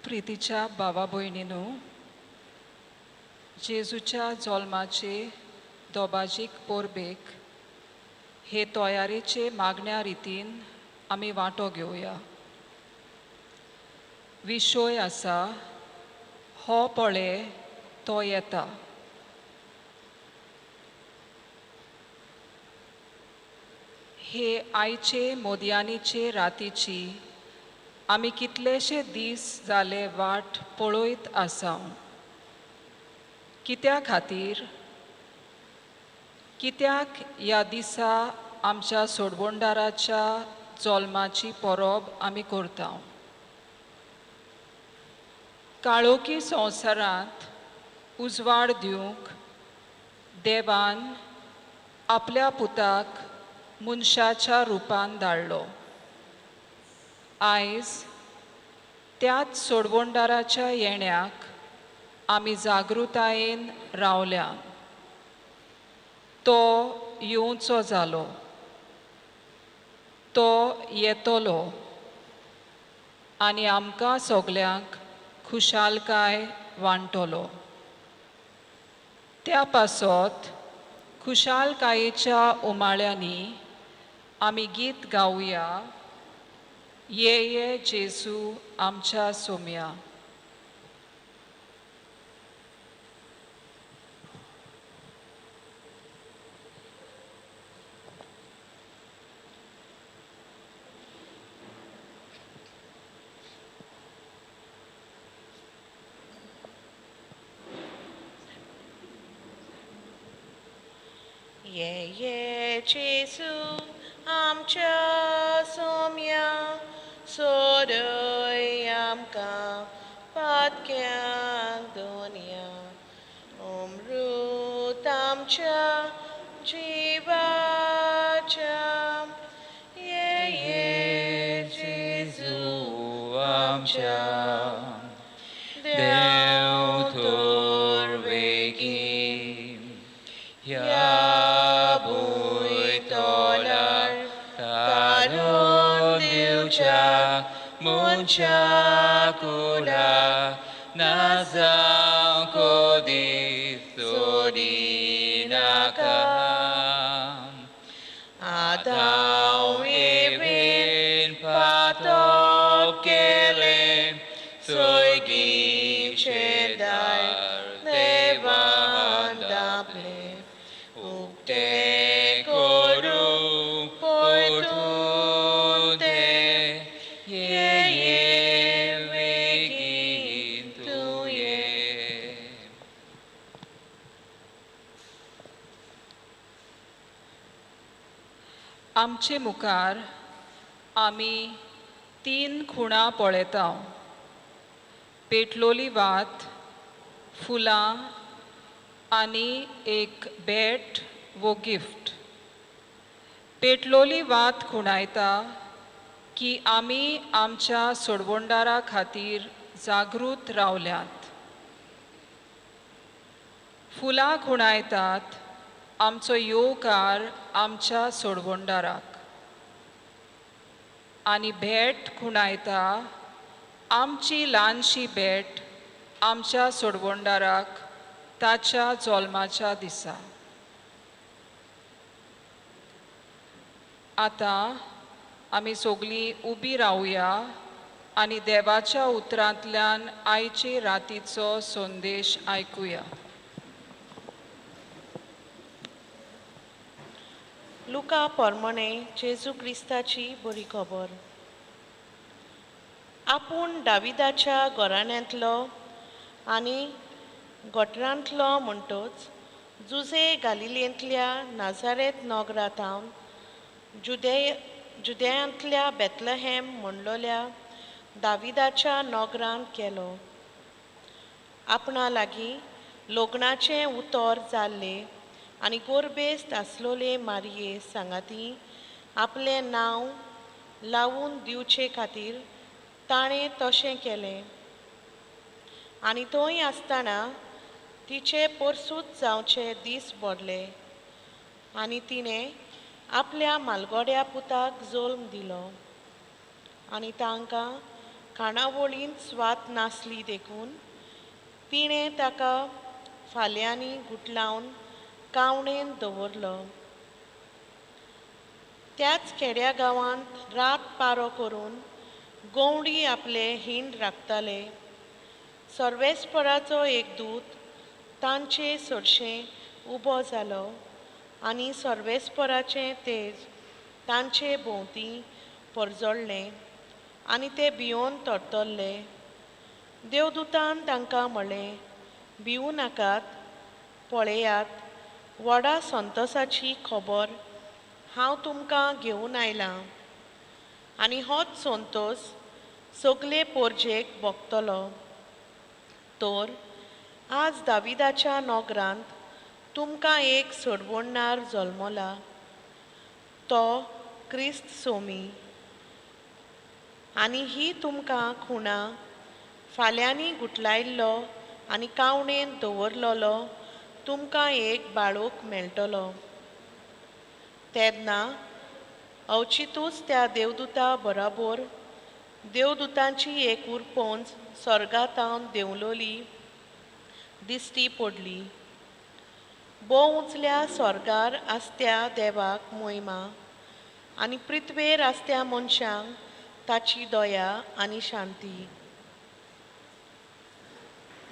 प्रितीच्या भावा भयणींनो, जेजूच्या जल्माचे दोबाजीक पोरबेक हे तयारेचे मागण्या रितीन आमी वांटो घेवया. विशय आसा हो पळे तो येता. हे आयचे मोदयानीचे रातीची आमी कितलेशे दीस जाले वाट पळयत आसां. कित्या खातीर? कित्याक ह्या दिसा आमच्या सोडवणदाराच्या जल्माची परब आमी करता. काळोखी संवसारांत उजवाड दिवंक देवान आपल्या पुताक मनशाच्या रुपान धाडलो. आयज त्याच सोडवणदाराच्या येण्याक आमी जागृतायेन रावल्या. तो येवचो जालो. तो येतलो आनी आमकां सगल्यांक खुशालकाय वांटलो. त्या पासत खुशालकायेच्या उमाळ्यांनी आमी गीत गावया. ये ये जेजू आमच्या सोम्या. ये ये जेजू आमच्या सोम्या, सोडय आमकां पातक्यांक दोनया. अमृत आमच्या जिवाच्या. ये ये जेजू आमच्या. देव तोर वेगी ह्या मनशा कुला ना जावं कोदी सोडी नाका. आतां येवेन पातप केले सोयगीचे दार देवान दापले. उक्ते करूंक परतून ते आमचे मुखार आमी 3 खुणां पळयता. पेटलोली वात, फुलां आनी एक भेट वो गिफ्ट. पेटलोली वात खुणायता की आमी आमच्या सोडवणदारा खातीर जागृत रावल्यात. फुलां खुणायतात आमचो येवकार आमच्या सोडवणदाराक. आनी भेट खुणायता आमची ल्हानशी भेट आमच्या सोडवणदाराक ताच्या जल्माच्या दिसा. आतां आमी सगळीं उबी रावया आनी देवाच्या उतरांतल्यान आयचे रातीचो संदेश आयकुया. लुका पोरमोणे जेजू क्रिस्ताची बरी खबर. आपूण दाविदाच्या घराण्यांतलो आनी गोठरांतलो म्हणटोच जुजे गालिलेंतल्या नाजारेत नोगरांतावन जुदेयांतल्या बेतलहेम म्हणलोल्या दाविदाच्या नोगरांत गेलो. आपणा लागीं लग्नाचें उतर जाल्लें आनी गोरबेस्त आसलोले मारये सांगाती आपलें नांव लावून दिवचे खातीर ताणें तशें केलें. आनी थंय आसतना तिचे परसूत जावचे दीस पडले आनी तिणें आपल्या मालगोड्या पुताक जल्म दिलो. आनी तांकां खाणावळींत स्वात नासली देखून तिणें ताका फाल्यांनी गुटलावन कावणेन दवरलो. त्याच खेड्या गांवांत रात पारो करून गवंडी आपले हिंड राखताले. सर्वेस्पराचो एक दूत तांचे सरशें उबो जालो आनी सर्वेस्पराचें तेज तांचे भोंवती परजळ्ळें आनी ते भिवून तडतरले. देवदूतान तांकां म्हणलें, भिवू नाकात, पळयात, व्हडा संतोशाची खबर हांव तुमकां घेवन आयलां आनी होच संतोश सगले पोरजेक भोगतलो. तर आज दाविदाच्या नोगरांत तुमकां एक सडवडणार जल्मला, तो क्रिस्त सोमी. आनी ही तुमकां खुणा फाल्यांनी गुटलायल्लो आनी कावणेन दवरलोलो तुमकां एक बाळूक मेळटलो. तेन्ना अवचितूच त्या देवदूता बराबर देवदूतांची एक उरपोंच स्वर्गांतावन देंवलोली दिश्टी पडली. भोव उंचल्या स्वर्गार आसत्या देवाक महिमा आनी पृथ्वेर आसत्या मनशांक ताची दया आनी शांती.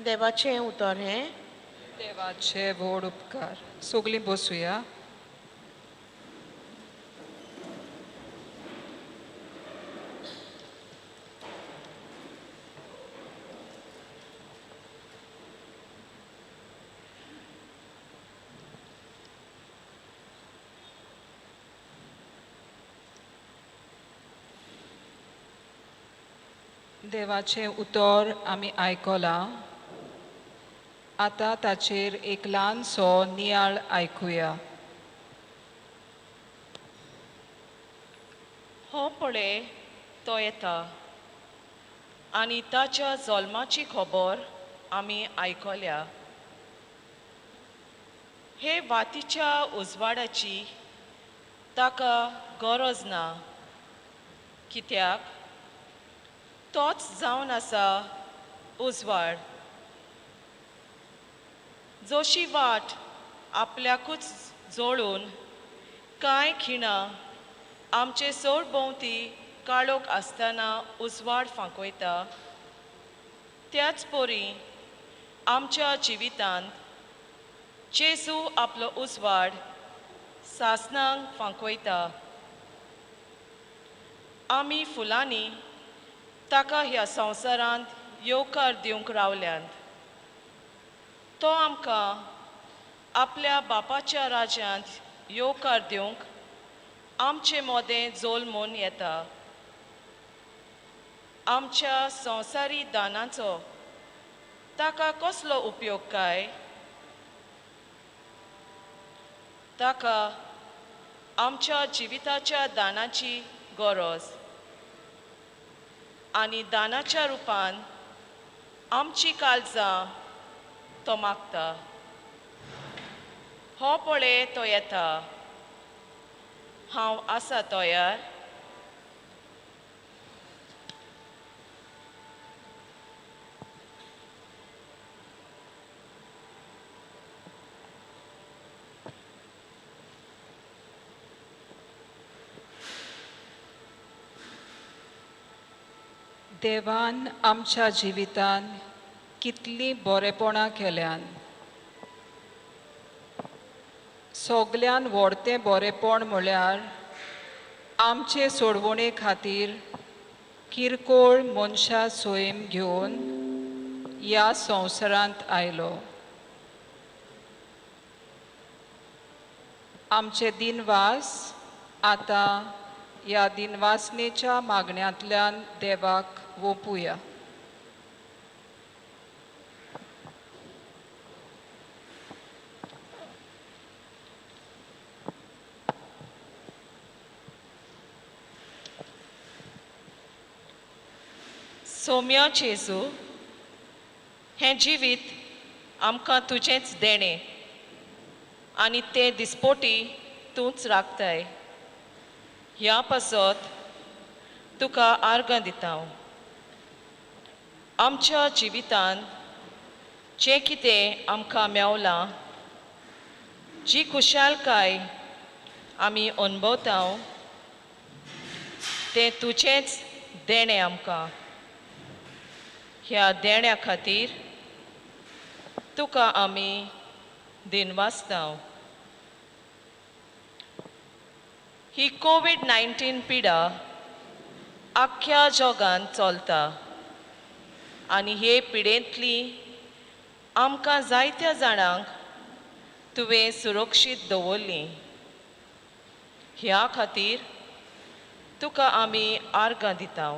देवाचें उतर हें. देवाचे व्हड उपकार. सगलीं बसूया. देवाचें उतर आमी आयकलां. आतां ताचेर एक ल्हानसो नियाळ आयकुया. हो पळय तो येता आनी ताच्या जल्माची खबर आमी आयकल्या. हे वातीच्या उजवाडाची ताका गरज ना, कित्याक तोच जावन आसा उजवाड. जशी वाट आपल्याकूच जोडून कांय खिणां आमचे सरभोंवती काळोख आसतना उजवाड फांकयता, त्याच परी आमच्या जिवितांत जेजू आपलो उजवाड सासणांक फांकयता. आमी फुलांनी ताका ह्या संवसारांत येवकार दिवंक रावल्यांत. तो आमकां आपल्या बापाच्या राज्यांत येवकार दिवंक आमचे मोदें जोल्मून येता. आमच्या संवसारी दानाचो ताका कसलो उपयोग काय? ताका आमच्या जिविताच्या दानाची गरज आनी दानाच्या रुपान आमची काळजां तो मागता. हो पळय तो येता. हांव आसा तयार. देवान आमच्या जिवितान कितलीं बरेपणां केल्यान. सगल्यान व्हडतें बरेपण म्हळ्यार आमचे सोडवणे खातीर किरकोळ मनशा सोयम घेवन ह्या संवसारांत आयलो. आमचे दिनवास आतां ह्या दिनवासनेच्या मागण्यांतल्यान देवाक ओपुया. सौम्या जेजू, हें जिवीत आमकां तुजेंच देणें आनी तें दिसपोटी तूंच राखताय. ह्या पासत तुका आर्गां दिता. आमच्या जिवितांत जें कितें आमकां मेवलां, जी खुशालकाय आमी अणभवतांव, तें तुजेंच देणें आमकां. ह्या देण्या खातीर तुका आमी दिनवासतांव. ही कोविड-19 पिडा आख्ख्या जगान चलता आनी हे पिडेंतली आमकां जायत्या जाणांक तुवें सुरक्षीत दवरलीं. ह्या खातीर तुका आमी आर्गां दितांव.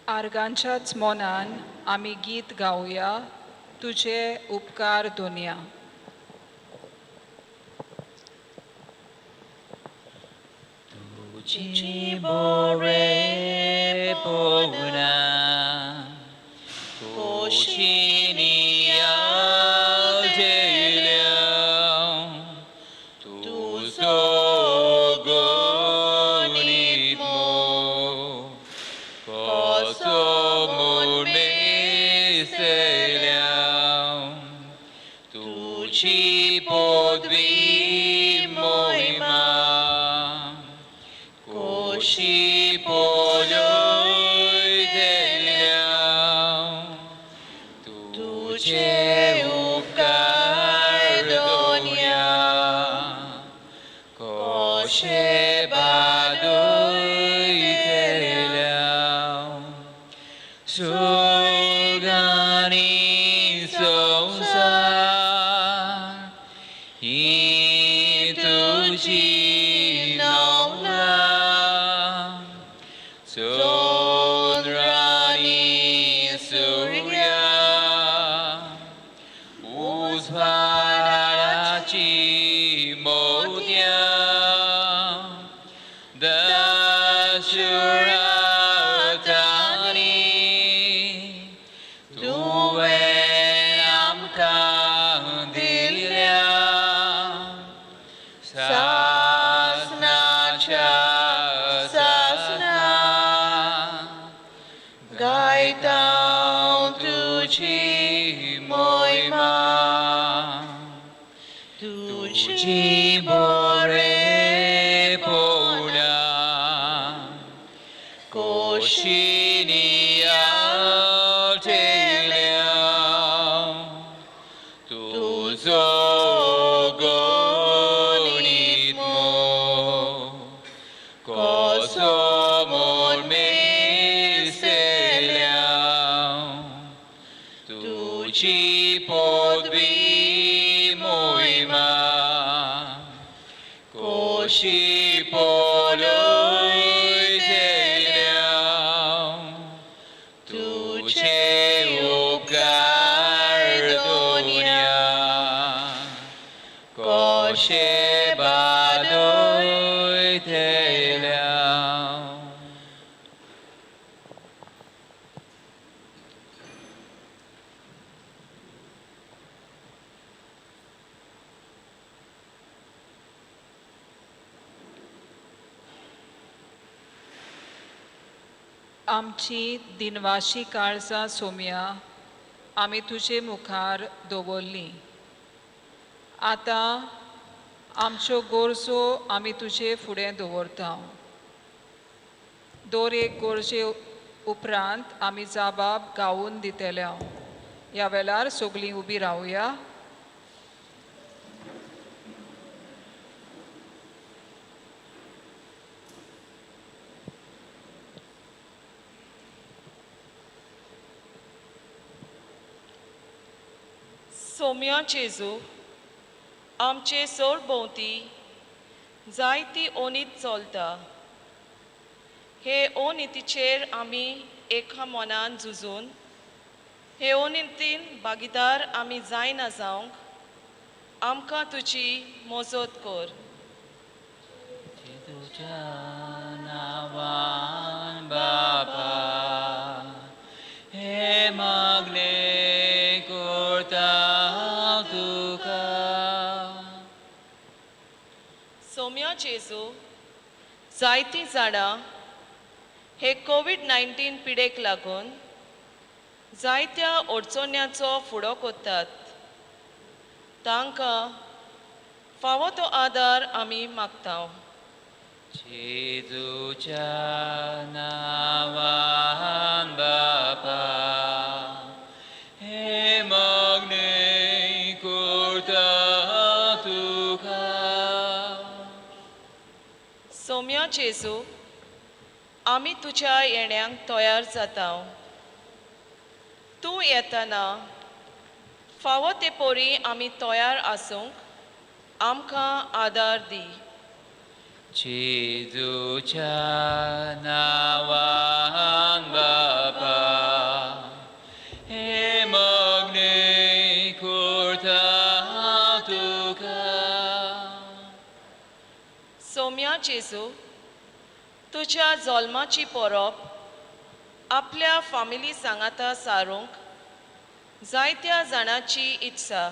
आर्गांच्याच मोनान आमी गीत गावया, तुजे उपकार दोनया. तुझी बोरे पोगना कोशिनिया जेल्या तुझो गोनीत मो कसो मोड मेसेल्या तुझी पदवी मोहिमा कोशी पोलोय देल्या तुझे उपकार दोनया कोशे बादोय देल्या सुगानी संसार ही तुझी नवला चंद्रानी सूर्या उजवाडाची मोत्या दशुरातानी तुवें आमकां दिल्या सासनाच्या सासना गायतां तुझी मोहिमा तुझी बोरे पोवण्या कोशिनिया ठेल्या तुझो गोनीत मो कसो मोड मेसेल्या तुझी पदवी मोहिमा कोशी पोलोय देल्या तुझे उपकार दोनया कोशे बादोय देल्या. आमची दिनवाशी काळजां सोम्या आमी तुजे मुखार दवरलीं. आतां आमच्यो गोरजो आमी तुजे फुडें दवरता. दर एक गोरजे उपरांत आमी जबाब गावून दितल्या. ह्या वेळार सगळीं उबी रावया. सोम्या जेजू, आमचे सरभोंवती जायती ओनीत चलता. हे ओनितीचेर आमी एका मनान झुजून हे ओनितीन भागीदार आमी जायना जावंक आमकां तुजी मजत कर. तुझ्या नावान बाबा हे मागणे करता तुका सौम्या जेजू जायतीं जाणां हे कोविड-19 पिडेक लागून जायत्या अडचण्याचो फुडो कोत्तात. तांकां फावो तो आदार आमी मागतांव. जेजूच्या नांवान बापा हे मागणे करता तुका. सौम्या जेजू आमी तुज्या येण्याक तयार जातांव. तूं येतना फावो ते पोरी आमी तयार आसूंक आमकां आदार दी. जेजूच्या नांवान बापा हे मागणे करता तुका. सौम्या जेजू तुज्या जल्माची परब आपल्या फामिली सांगाता सारूंक जायत्या जाणांची इत्सा,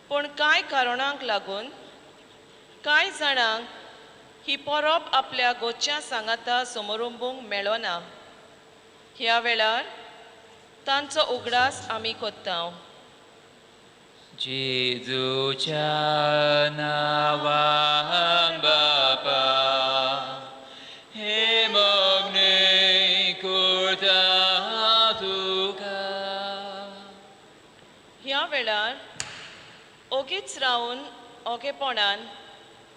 पूण कांय कारणांक लागून कांय जाणांक ही परब आपल्या गोच्या सांगाता समारंभूंक मेळना. ह्या वेळार तांचो उगडास आमी कोत्तांव. जेजूच्या नांवान बापा हे मागणे करता तुका. ह्या वेळार ओगीच रावन ओगेपणान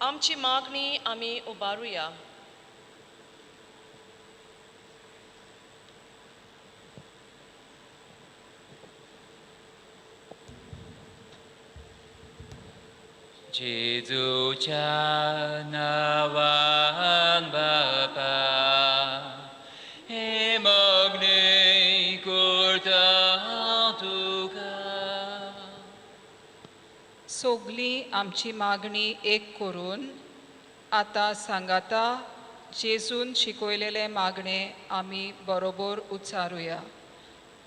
आमची मागणी आमी उबारुया. जेजूच्या नांवान बापा हे मागणे करता तुका. सोगली आमची मागणी एक करून आतां सांगाता जेजून शिकयलेले मागणे आमी बरोबर उच्चारुया.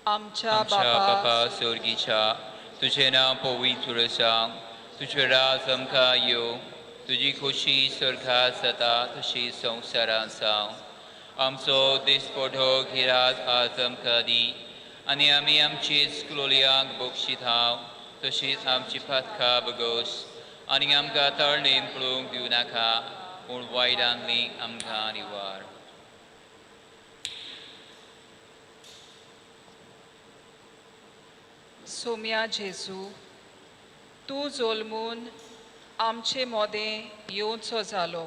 आमच्या बापा स्वर्गीच्या तुझे नांव पवित्र सांग. तुझे राज आमकां येवं. तुजी खोशी स्वर्गांत जाता तशी संवसारांत जावं. आमचो दिसपडो गिरात आज आमकां दी आनी आमी आमची इस्कुलोल्यांक बक्षितांव तशीच आमची पातकां बगोस आनी आमकां तळणेन पळोवंक दिवं नाका पूण वायटांतली आमकां निवार. सौम्या जेजू तूं जल्मून आमचे मोदें येवचो जालो.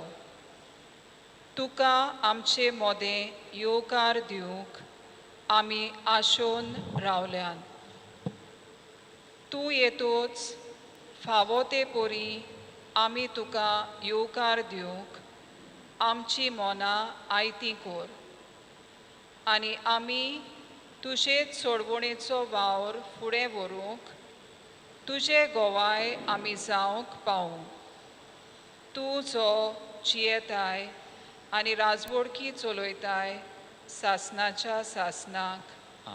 तुका आमचे मोदें येवकार दिवंक आमी आशोन रावल्यान. तूं येतोच फावो ते पोरी आमी तुका येवकार दिवंक आमची मोनां आयतीं कोर आनी आमी तुजेच सोडवणेचो वावर फुडें व्हरूंक तुजे गोवाय आमी जावंक पावूं. तूं जो जियेताय आनी राजवडकी चलयताय सासणाच्या सासणाक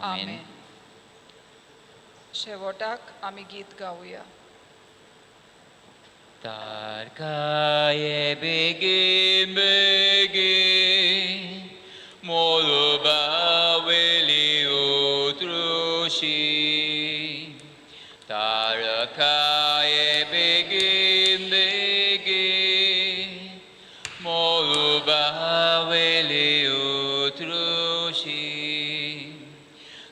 आमेन. शेवटाक आमी गीत गावया. Tarkaye begin begin Moluba weli utrushi. Tarkaye begin begin Moluba weli utrushi.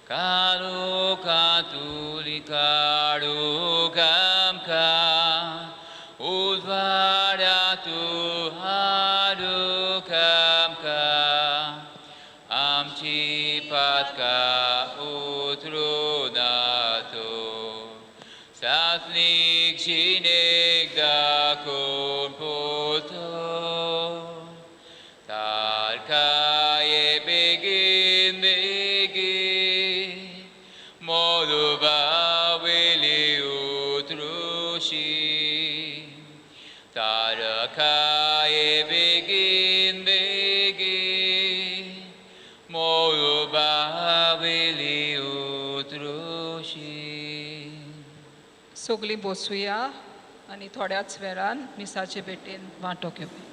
Karu katuli karu kamka Udvaratu harukamka amchi patka utrunato satnik shinek dakon poto. Tarkaye begin begin Moluba wili utrushi. Tarakaye begin begin Moluba wili utrushi. सगलीं बसूया आनी आनी थोड्याच वेळान मिसाचे भेटेन वांटो घेवया.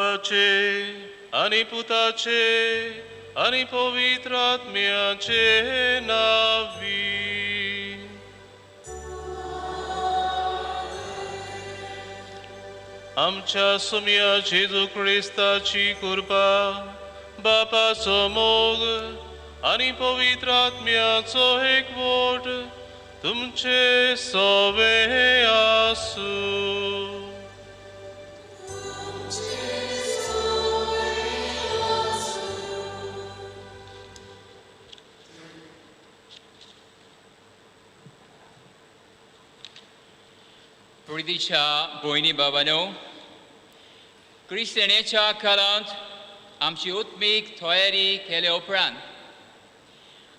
बापाचे आणि पुताचे आणि पवित्र आत्म्याचे नावी. आमच्या सुम्या जेजू ख्रिस्ताची कृपा, बापाचो मोग आणि पवित्र आत्म्याचो एकवट तुमचे सोबे आसू. प्रितीच्या भयणी बाबांनो, क्रिस्तानेच्या काळांत आमची उत्मीक तयारी केले उपरांत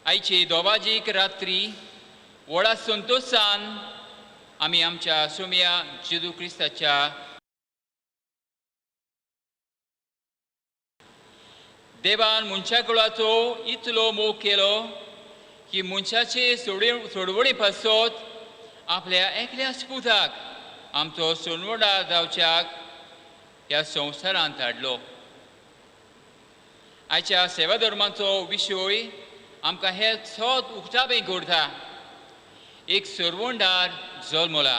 आयची दोबाजीक रात्री व्हडा संतोशान आमी आमच्या सुम्या जेजू क्रिस्ताच्या देवान मनशा कुळाचो इतलो मोग केलो की मनशाचे सोडवणी पासत आपल्या एकल्या स्पुताक आमचो सोनवडा जावच्याक ह्या संवसारांत धाडलो. आयच्या सेवा धर्माचो विशय आमकां हे सत उक्ताबे करता. एक सर्वंडार जल्मला.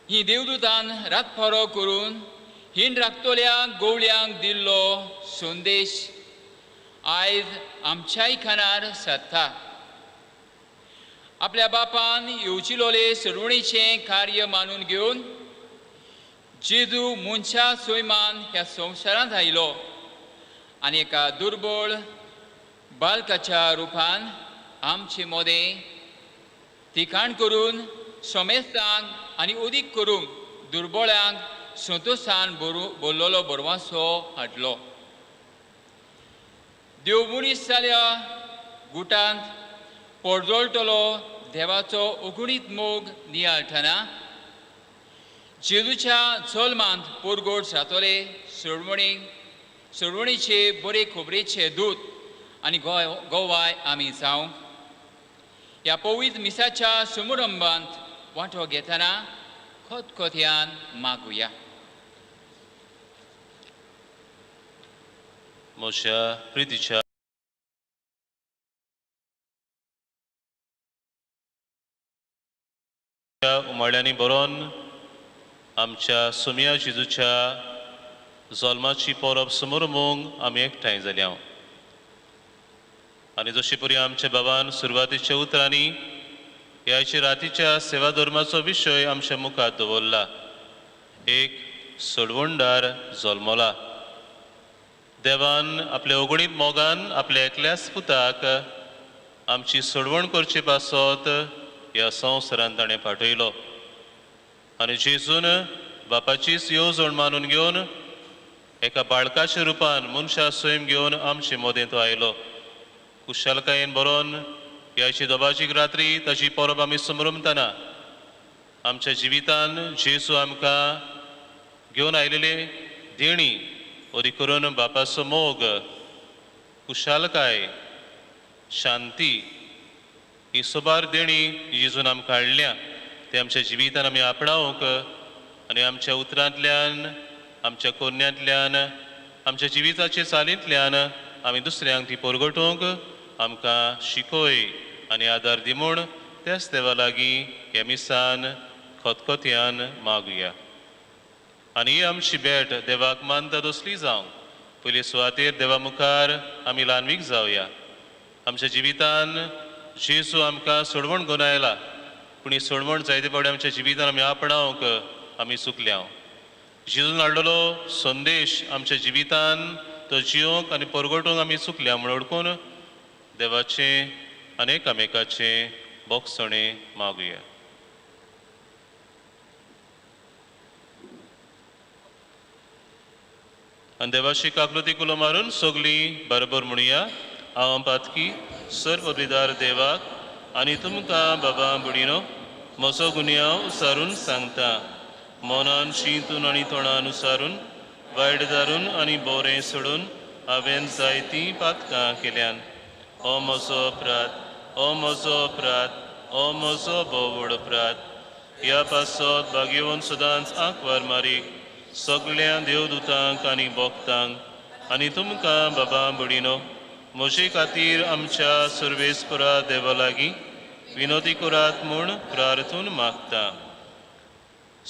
ही देवदूतान रातफारो करून हिंड राखतोल्या गवळ्यांक दिल्लो संदेश आयज आमच्याय कानार सादता. आपल्या बापान येवचिलोले सर्वणीचें कार्य मानून घेवन जेजू मनशा सैमान ह्या संवसारांत आयलो आनी एका दुर्बळ बालकाच्या रुपान आमचे मोदें ठिकाण करून सोमेस्तांक आनी उदीक करूंक दुर्बळांक संतोशान बोल्लोलो बरवासो हाडलो. देव मनीस जाल्या गुटांत पडजोळटलो देवाचो अगणीत मोग नियाळटना जेजूच्या जल्मांत पोरगोड जातोले सोडवणीचे बरे खबरेचे दूत आनी गोवाय आमी जावंक ह्या पवित्र मिसाच्या समारंभांत वांटो घेतना खोतखोत्यान मागुया. म्हज्या प्रितीच्या उमाळ्यांनी बरोवन आमच्या सुम्या जेजूच्या जल्माची परब समारंभांक आमी एकठांय जाल्या. आनी जशे परी आमच्या बाबान सुरवातीच्या उतरांनी ह्याच्या रातीच्या सेवा धर्माचो विशय आमच्या मुखार दवरला. एक सोडवणदार जल्मला. देवान आपल्या अगणीत मोगान आपल्या एकल्याच पुताक आमची सोडवण करचे पासत ह्या संवसारांत ताणें पाठयलो आनी जेजून बापाचीच येवजण मानून घेवन एका बाळकाच्या रुपान मनशा सैम घेवन आमचे मोदें तो आयलो. कुशलकायेन बरोवन ह्याची दोबाजीक रात्री ताची परब आमी समरमतना आमच्या जिवितान जेजू आमकां घेवन आयलेले देणी ओरी करून बापाचो मोग, कुशालकाय, शांती ही सोबार देणी जेजून आमकां हाडल्या ते आमच्या जिवितान आमी आपणावंक आनी आमच्या उतरांतल्यान, आमच्या कोन्यांतल्यान, आमच्या जिविताचे चालींतल्यान आमी दुसऱ्यांक ती परगटूंक आमकां शिकोय आनी आदार दी म्हूण त्याच देवा लागीं हे मिसान खोतखोत्यान मागुया. आनी ही आमची भेट देवाक मानता तसली जावं. पयले सुवातेर देवा मुखार आमी ल्हानवीक जावया. आमच्या जिवितान जेजू आमकां सोडवण घेवन आयला, पूण ही सोडवण जायते फावटी आमच्या जिवितान आमी आपणावंक आमी चुकल्या. जेजून हाडलेलो संदेश आमच्या जिवितान तो जियोंक आनी परगटूंक आमी चुकल्या म्हूण ओळखून देवाचें आनी एकामेकाचें बोगसणें मागुया. आनी देवाची काकलुती कुलो मारून सगलीं बरोबर म्हणुया. हांव पातकी सर्व पदवीदार देवाक आनी तुमकां बाबा बुडीनो म्हजो गुन्यांव उसारून सांगता. मनान चिंतून आनी तोंडान उसारून वायट दारून आनी बोरें सोडून हांवें जायतीं पातकां केल्यान. हो म्हजो अपराध, हो म्हजो अपराध, हो म्हजो बोव व्हड अपराध. ह्या पासत भाग्यवन सदांच आंकवार मारीक सगळ्या देवदूतांक आनी भक्तांक आनी तुमकां बाबा बुडीनो म्हजे खातीर आमच्या सर्वेस्परा देवा लागीं विनोदी करात म्हूण प्रार्थून मागता.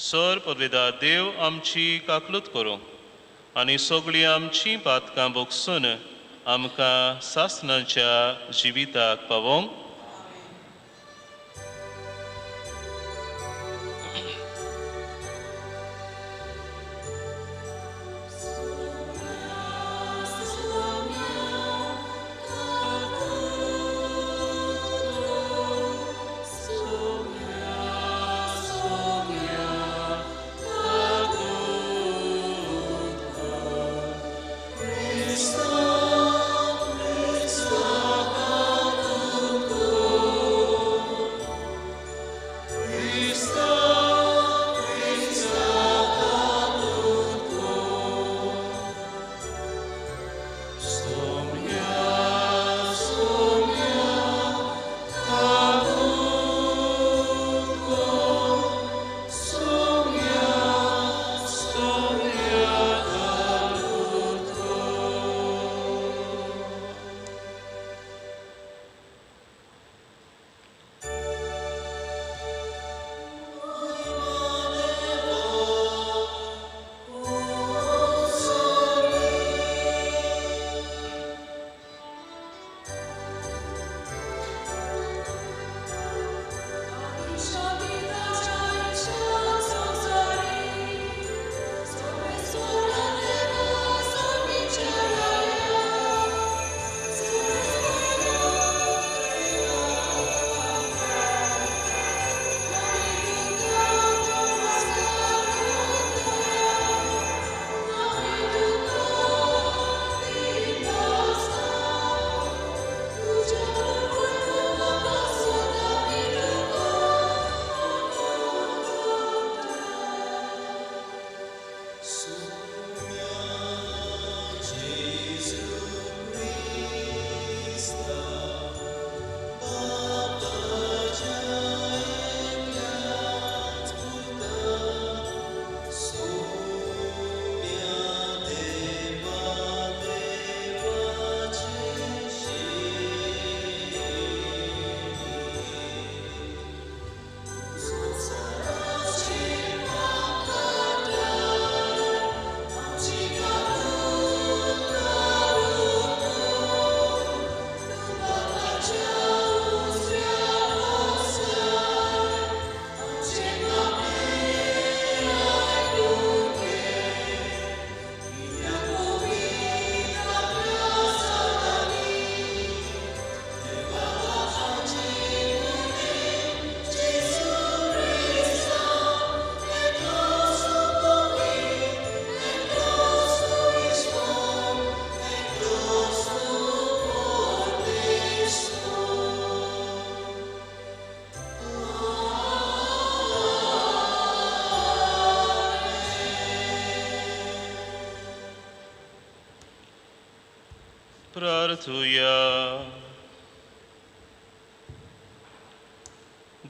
सर पदवेदा देव आमची काकलूत करूं आनी सगळीं आमचीं पातकां भोगसून आमकां सासणाच्या जिविताक पावोंक. प्रार्थूया.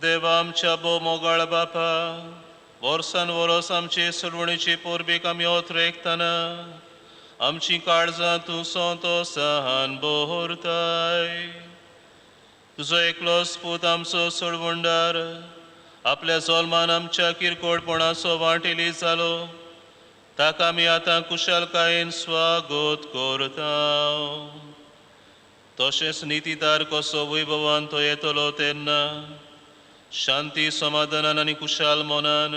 देवा आमच्या मोगाळ बापा, वर्सान वरस आमचे सलवणीचे पोरबेक आमी ओत्र ऐकताना आमची काळजां तूं सोंतो सहान बोहरताय. तुजो एकलोच पूत आमचो सळवंडार आपल्या जल्मान आमच्या किरकोळपणाचो वांटेली जालो, ताका आमी आतां कुशलकायेन स्वागत करता. तशेंच नितीदार कसो वैभवान तो येतलो तेन्ना शांती समाधानान आनी कुशाल मनान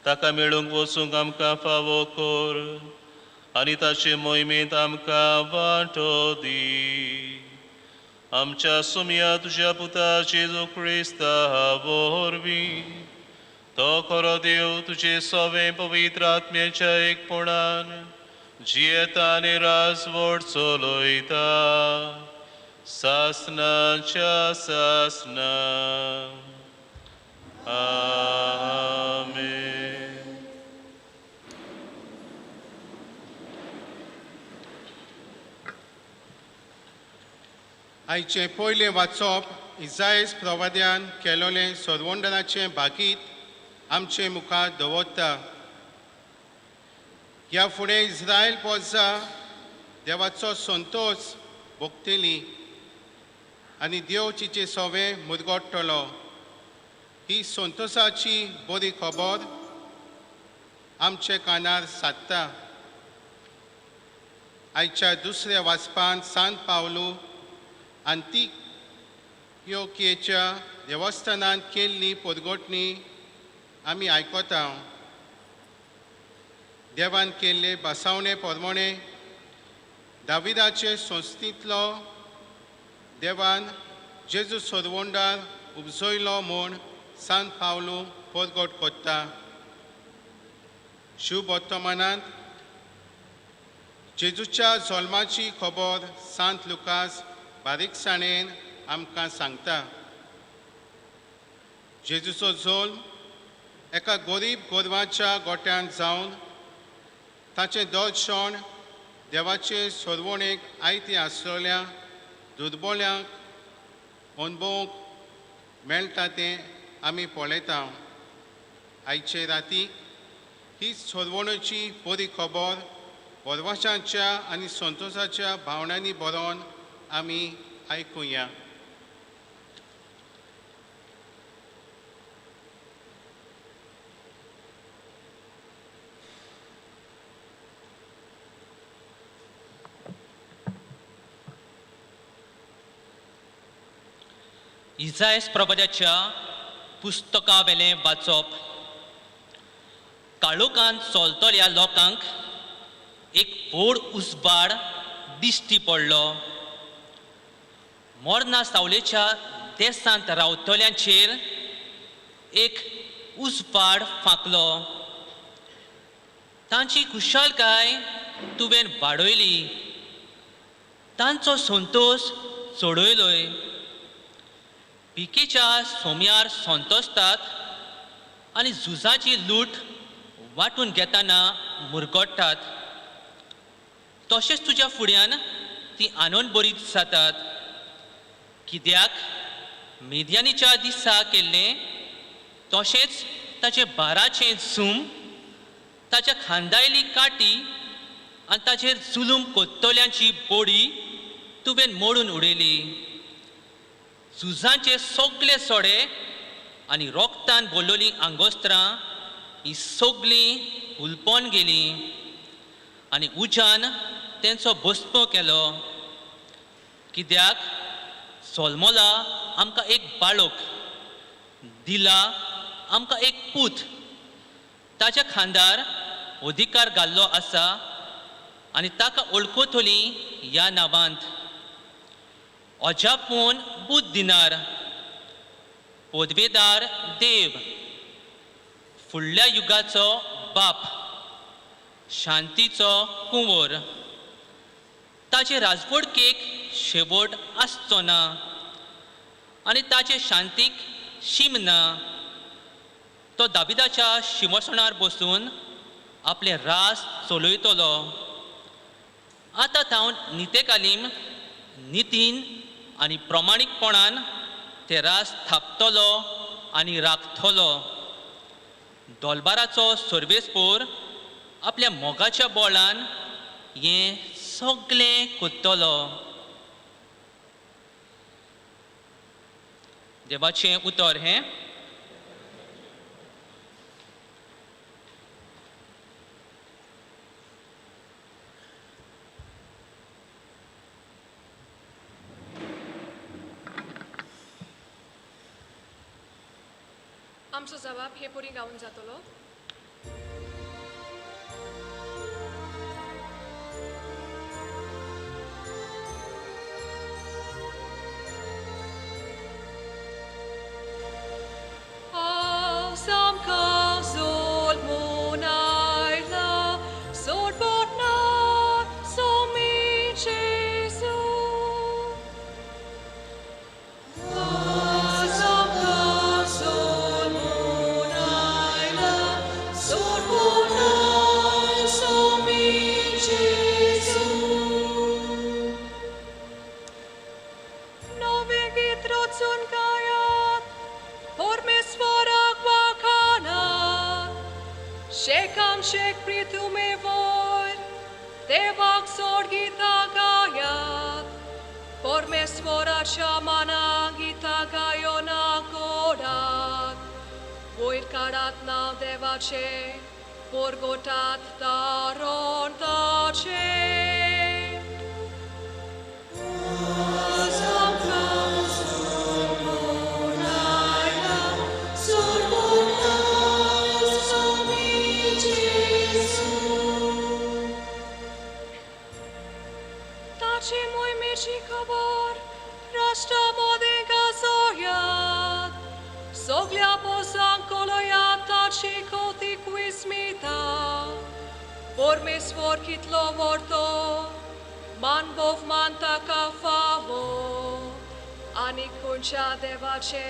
ताका मेळूंक वचूंक आमकां फावो कर आनी ताचे मोहिमेंत आमकां वांटो दी. आमच्या सुमया तुज्या पुता जेजू क्रिस्ता वरवीं तो खरो देव तुजे सवे पवित्र आत्म्याच्या एकपणान जियेता आनी राजवट चलयता सासनाच्या सासना. आमेन. आयचे पयले वाचप इसायस प्रवाद्यान केलोले सरवंडनाचे बागीत आमचे मुखार दवरता. ह्या फुडें इस्रायल पोरसां देवाचो संतोश भोगतली आनी देव तिचे सवें मुरगोडटलो. ही संतोशाची बरी खबर आमचे कानार सादता. आयच्या दुसऱ्या वाचपान सांत पावलू अंतियोकियेच्या देवस्थानांत केल्ली परगोटणी आमी आयकता. देवान केल्ले बसावणे प्रमाणे दाविदाचे संस्थींतलो देवान जेजू सोरवोंडार उपजयलो म्हूण सांत पावलू परगोट कोत्ता. शुभ वर्तमानांत जेजूच्या जल्माची खबर सांत लुकास बारीकसाणेन आमकां सांगता. जेजूचो जल्म एका गरीब गोरवाच्या गोट्यान जावन ताचें दर्शन देवाचे सोरवणेक आयती आसलेल्या दुर्बळ्यांक अणभवूंक मेळटा तें आमी पळयता. आयचे रातीक ही सोरवणेची बरी खबर परवाशांच्या आनी संतोशाच्या भावनांनी बरोवन आमी आयकुया. इसायास प्रवाद्याच्या पुस्तका वेलें वाचप. काळोखांत चलतल्या लोकांक एक व्हड उसबाड दिश्टी पडलो. मोरना सावलेच्या देसांत रावतल्यांचेर एक उसबाड फांकलो. तांची खुशालकाय तुवें वाडयली, तांचो संतोश चडयलोय. पिकेच्या सोम्यार संतोसतात आनी झुजाची लूट वांटून घेतना मुरगोडटात. तशेंच तुज्या फुड्यान ती आनंद बरी जातात. कित्याक मेद्यानीच्या दिसा केल्लें तशेंच ताचे बाराचें झूम, ताच्या खांदायली काटी आनी ताचेर जुलूम कोत्तोल्यांची बोडी तुवें मोडून उडयली. झुजांचे सगळे सोडे आनी रोगतान बोल्लोली आंगोस्त्रां ही सगळीं हुलपोन गेली आनी उजान तेंचो भस्म केलो. कित्याक सोलमोला आमकां एक बाळक, दिला आमकां एक पूत, ताच्या खांदार अधिकार घाल्लो आसा आनी ताका वळखतली ह्या नांवांत. अजापून बुद्ध दिनार, पदवेदार देव, फुडल्या युगाचो बाप, शांतीचो कुंवर. ताचे राजवडकेक शेवट आसचो ना आनी ताचे शांतीक शीम ना. तो दाविदाच्या शिंवसणार बसून आपले रास चलयतलो. आतां तावन नितेकालीम नितीन आनी प्रमाणीकपणान ते रास थापतलो आनी राखतलो. दोलबाराचो सर्वेस्पोर आपल्या मोगाच्या बोळान हें सगळें कोत्तलो. देवाचें उतर हें. आमचो जबाब हे परी गावून जातलो. Shekam shek pritume vo देवाक सोड गीता गायात परमेश्वराच्या माना गीता गायोना कोडात वयर काढात नाव देवाचे पोरगोटात तारोन ताचे ताची मोहिमेची खबर राष्ट्रामध्ये गाजोयात सगळ्या पोसांक कळयात ताची कौतिक विस्मिता परमेश्वर कितलो व्हरतो मान भोवमान ताका फावो आनी खंयच्या देवाचे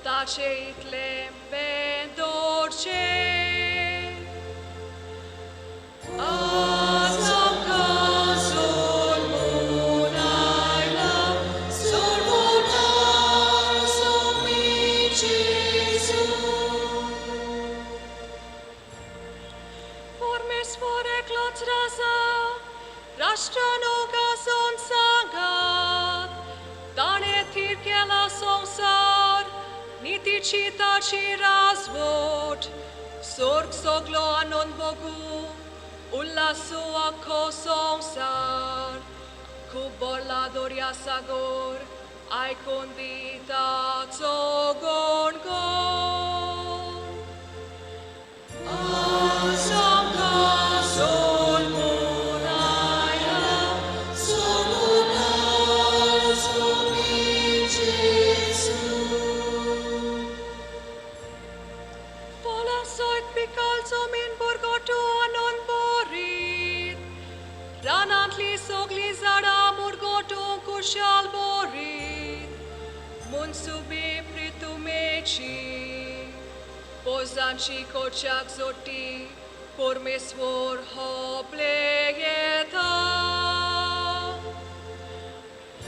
ताचे इतले बेदोरचे आज आमकां सोडून आयला सोडून सोमी जेजू परमेश्वर एकलोच राजा राष्ट्रानो गाजोन सांगात ताणे थीर केला संसार नितीची ताची राजवट स्वर्ग सगलो आनंद बघू उल्हासू आखो संसार खूब बोरला दर्या सागर आयकून दिताचो गणगण आज आमकां सोडून आयला सोडून सोमी जेजू पोला सयत पिकाल जमीन बुरगोटू आनंद बोरीत रानांतली सगळी झाडां मुरगोटू कुशाल बोरीत मुनसुबी प्रितुमेची पोजांची कोच्याक जोटी परमेश्वर होपले येता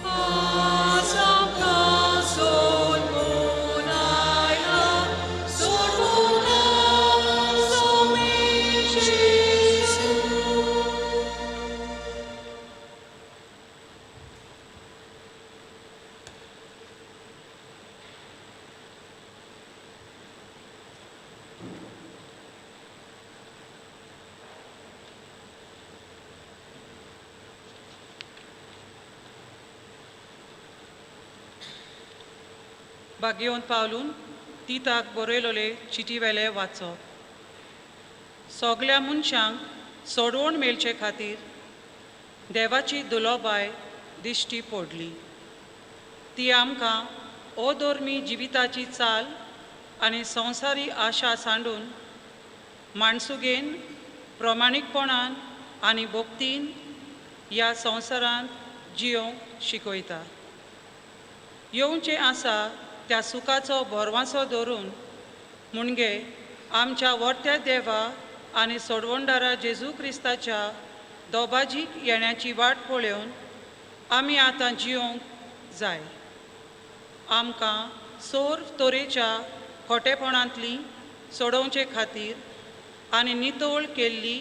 आज आमकां सोडून आयला सोडून सोमी जेजू बागेवन पावलून ती ताक बरयलोले चिटी वेले वाचप सगळ्या मनशांक सोडवण मेळचे खातीर देवाची दुलोबाय दिश्टी पडली ती आमकां अधर्मी जिविताची चाल आनी संवसारी आशा सांडून माणसुगेन प्रमाणीकपणान आनी भक्तीन ह्या संवसारांत जियोंक शिकयता येवचें आसा त्या सुखाचो भरवासो धरून मुणगे आमच्या वर्त्या देवा आनी सोडवणदारा जेजू क्रिस्ताच्या दोबाजीक येण्याची वाट पळोवन आमी आतां जियोंक जाय आमकां सोर तरेच्या खोटेपणांतली सोडोवचे खातीर आनी नितोळ केल्ली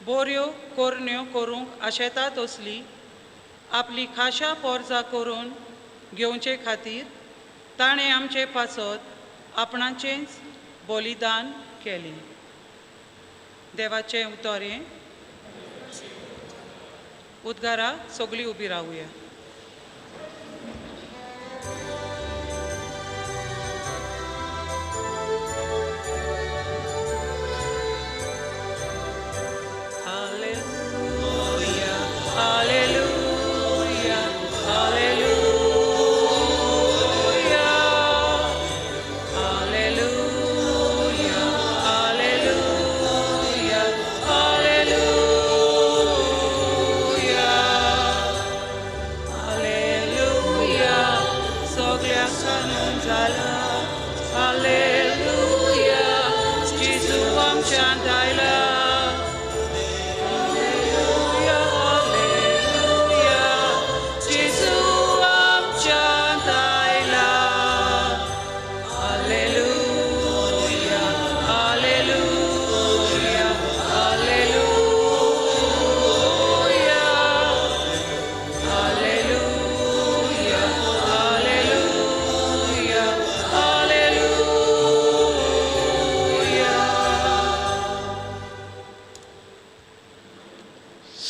बऱ्यो कोरण्यो करूंक आशेता तसली आपली खाशा पोरजां करून घेवचे खातीर ताणें आमचे पासत आपणाचेंच बलिदान केलें देवाचें उतोरें उद्गारा सगळीं उबी रावया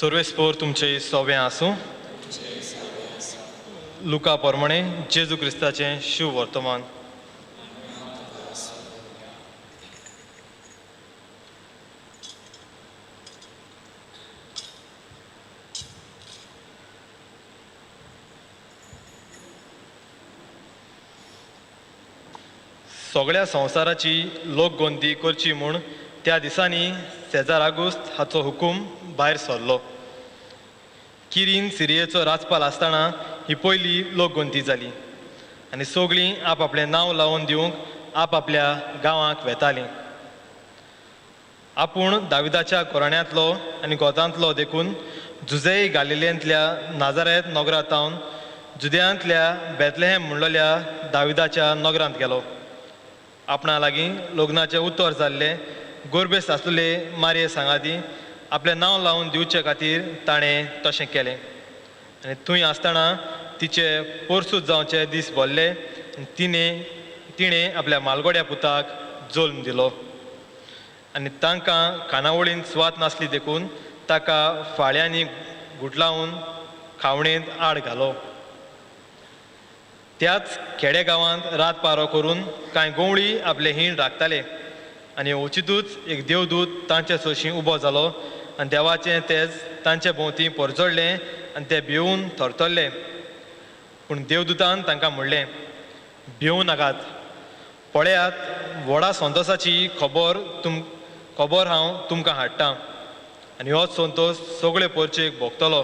सर्वेस्पोर तुमचे सोबे आसूं. लुका प्रमाणे जेजू क्रिस्ताचें शुभ वर्तमान. सगळ्या संवसाराची लोकगोंदी करची म्हूण त्या दिसांनी सेजार आगुस्त हाचो हुकूम भायर सरलो. किरीन सिरियेचो राजपाल आसतना ही पयली लोकगोंदी जाली आनी सगळीं आपआपलें नांव लावन दिवंक आपआपल्या गांवांक वेतालीं. आपूण दाविदाच्या कोराण्यांतलो आनी गोतांतलो देखून जुजई गालिलेंतल्या नाजारेत नगरांतावन जुद्यांतल्या बेतलेहेम म्हणलेल्या दाविदाच्या नगरांत गेलो. आपणा लागीं लग्नाचें उतर जाल्लें गोरबेस्त आसलेले मारये सांगाती आपलें नांव लावन दिवचे खातीर ताणें तशें केलें. आनी थंय आसतना तिचे पोरसूत जावचे दीस भरले तिणें आपल्या मालगोड्या पुताक जल्म दिलो आनी तांकां खानावळींत सुवात नासली देखून ताका फाळ्यांनी गुटलावन खावणेंत आड घालो. त्याच खेडेगांवांत रातपारो करून कांय गोवळी आपले हीण राखताले आनी वचितूच एक देवदूत तांचे सोशी उबो जालो आनी देवाचें तेज तांचे भोंवती परजडलें आनी ते भिवून थरथरले. पूण देवदूतान तांकां म्हणलें, भिवूं नाकात. पळयात, व्हडा संतोशाची खबर हांव तुमकां हाडटां आनी हो संतोश सगळे परचेक भोगतलो.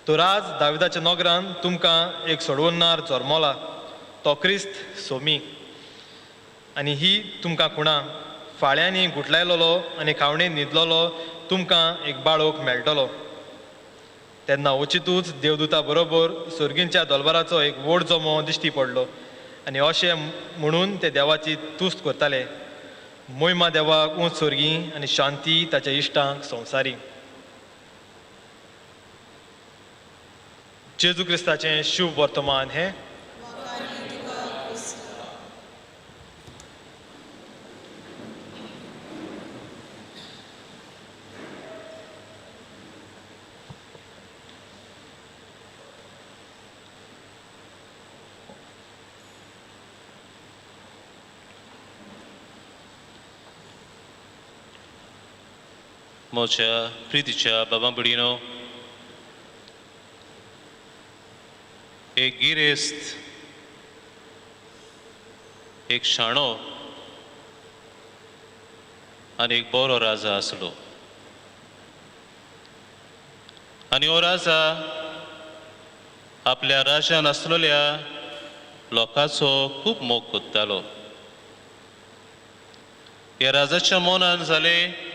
तो राज दाविदाच्या नगरान तुमकां एक सोडवणार जल्मला, तो क्रिस्त सोमी. आनी ही तुमकां खुणां, फाळ्यांनी गुटलायलोलो आनी खावणेंत न्हिदलोलो तुमकां एक बाळोक मेळटलो. तेन्ना वचितूच देवदूता बरोबर सर्गींच्या दरबाराचो एक व्हड जमो दिश्टी पडलो आनी अशें म्हणून ते देवाची तुस्त करताले, मोहिमा देवाक उंच सर्गी आनी शांती ताच्या इश्टांक संवसारी. जेजू क्रिस्ताचें शुभ वर्तमान हें. म्हज्या प्रितीच्या बाबा भयणीनो, एक गिरेस्त, एक शाणो आनी एक बरो राजा आसलो. आनी हो राजा आपल्या राज्यान आसलेल्या लोकांचो खूब मोग कोत्तालो. ह्या राजाच्या मनान जालें,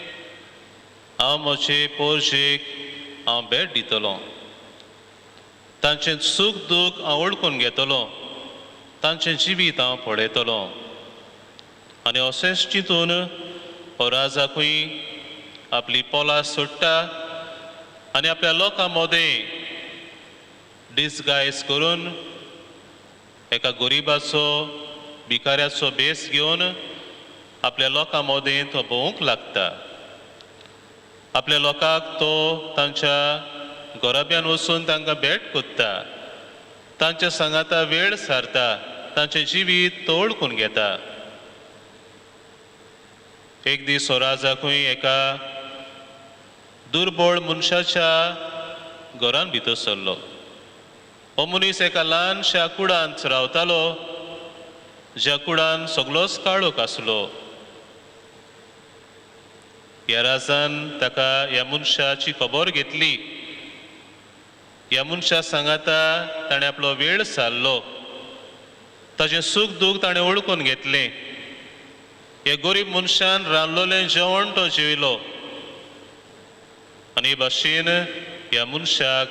हांव म्हजे पोरजेक हांव भेट दितलों, तांचें सूख दूख हांव ओळखून घेतलों, तांचें जिवीत हांव पळयतलों. आनी अशेंच चिंतून हो राजाकूय आपली पोलां सोडटा आनी आपल्या लोकां मदें डिसगायज करून एका गरिबाचो भिकाऱ्याचो भेस घेवन आपल्या लोकां मदें तो भोवंक लागता. आपल्या लोकांक तो तांच्या गोराब्यान वचून तांकां भेट कोत्ता, तांच्या सांगाता वेळ सारता, तांचें जिवीत तो ओळखून घेता. एक दीस हो राजाकूय एका दुर्बळ मनशाच्या घरान भितर सरलो. हो मनीस एका ल्हानशा कुडांत रावतालो, ज्या कुडान सगळोच काळोख आसलो. ह्या राजान ताका ह्या मनशाची खबर घेतली. ह्या मनशा सांगाता ताणें आपलो वेळ सारलो, ताचें सूख दूख ताणें ओळखून घेतलें. हे गरीब मनशान रांदलोलें जेवण तो जेवलो आनी हे भाशेन ह्या मनशाक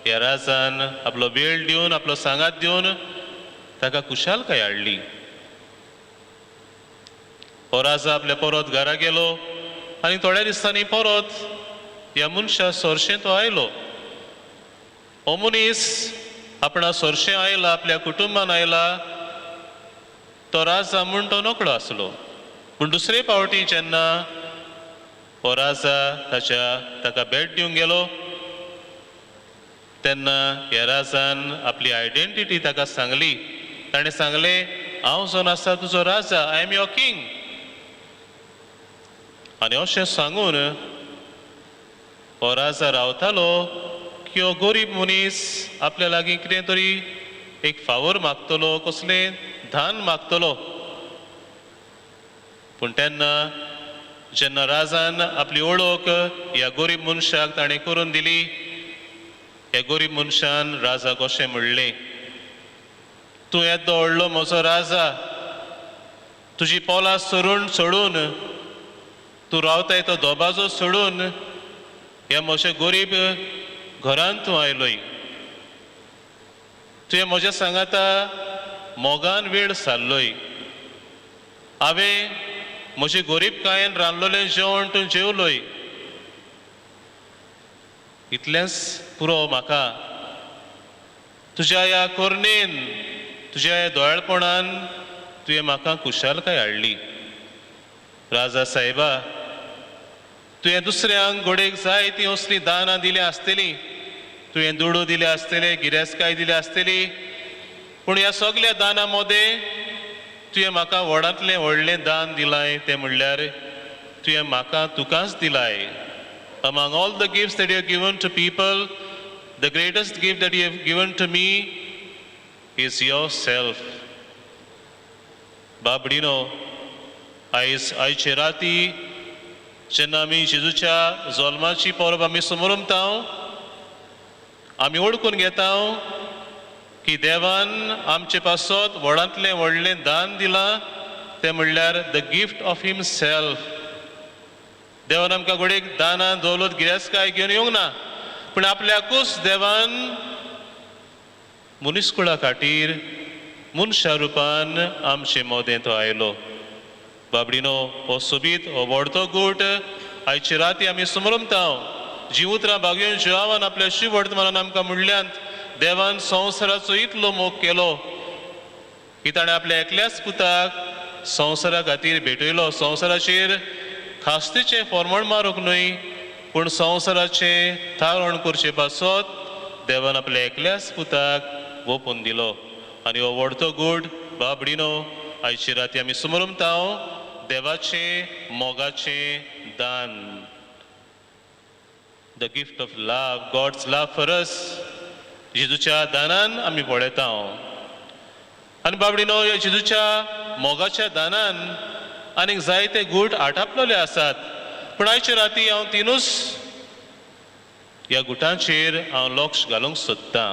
ह्या राजान आपलो वेळ दिवन आपलो सांगात दिवन ताका खुशालकाय हाडली. हो राजा आपल्या परत घरा गेलो आनी थोड्या दिसांनी परत ह्या मनशा सोरशें तो आयलो. हो मनीस आपणा सोरशें आयला, आपल्या कुटुंबान आयला. तो राजा म्हूण तो नकळो आसलो. पूण दुसरे फावटी जेन्ना हो राजा ताका भेट दिवंक गेलो तेन्ना ह्या राजान आपली आयडेंटिटी ताका सांगली. ताणें सांगलें, हांव जो आसा तुजो राजा, आय एम युअर किंग. आनी अशें सांगून हो राजा रावतालो की हो गरीब मनीस आपल्या लागीं कितें तरी एक फावोर मागतलो, कसलें दान मागतलो. पूण तेन्ना जेन्ना राजान आपली वळख ह्या गरीब मनशाक ताणें करून दिली, ह्या गरीब मनशान राजाक अशें म्हणलें, तूं येदो व्हडलो म्हजो राजा, तुजी पोलां सोडून तूं रावताय तो दोबाजो सोडून ह्या म्हज्या गरीब घरांत तूं आयलोय. तुवें म्हज्या सांगाता मोगान वेळ सारलोय. हांवें म्हजे गरीबकायेन रांदलोलें जेवण तूं जेवलोय. इतलेंच पुरो म्हाका. तुज्या ह्या कोरनेन, तुज्या ह्या दोळ्यापणान तुवें म्हाका खुशालकाय हाडली. राजा साहेबा, तुवें दुसऱ्यांक घोडेक जाय ती असली दानां दिली आसतली, तुवें दुडू दिले आसतले, गिरेस्काय दिली आसतली, पूण ह्या सगळ्या दानां मदें तुवें म्हाका व्हडांतलें व्हडलें दान दिलाय तें म्हणल्यार तुवें म्हाका तुकाच दिलाय. Among all the gifts that you have given to people, the greatest gift that you have given to me is yourself. बाबडीनो, आयचे राती जेन्ना आमी जेजूच्या जल्माची परब आमी समोरमताव, आमी ओळखून घेताव की देवान आमचे पासत व्हडांतलें व्हडलें दान दिलां तें म्हणल्यार द गिफ्ट ऑफ हिमसेल्फ. देवान आमकां घोडेक दानां दौलत गिरेस्काय घेवन येवंक ना, पूण आपल्याकूच देवान मनीसकुळा खातीर मनशा रुपान आमचे मोदें तो आयलो. बाबडीनो, हो सोबीत हो व्हडतो गूट आयचे राती आमी समोरमताव. जी उतरां भागयोन जिवावान आपल्या शिव वर्तमानान आमकां म्हणल्यांत देवान संवसाराचो इतलो मोग केलो की ताणें आपल्या एकल्याच पुताक संवसारा खातीर भेटयलो. संवसाराचेर खास्तीचें फॉर्मण मारूंक न्हय, पूण संवसाराचें थारण करचे पासत देवान आपल्या एकल्याच पुताक ओपून दिलो. आनी हो व्हडतो गूट बाबडीनो आयचे राती आमी समोरमताव देवाचें मोगाचें दान. The gift of love, God's love for us, जेजूच्या दानान आमी पळयताव. आनी बाबडीनो, ह्या जेजूच्या मोगाच्या दानान आनीक जायते गूट आटापलेले आसात, पूण आयचे राती हांव तिनूच ह्या गुटांचेर हांव लक्ष घालूंक सोदतां.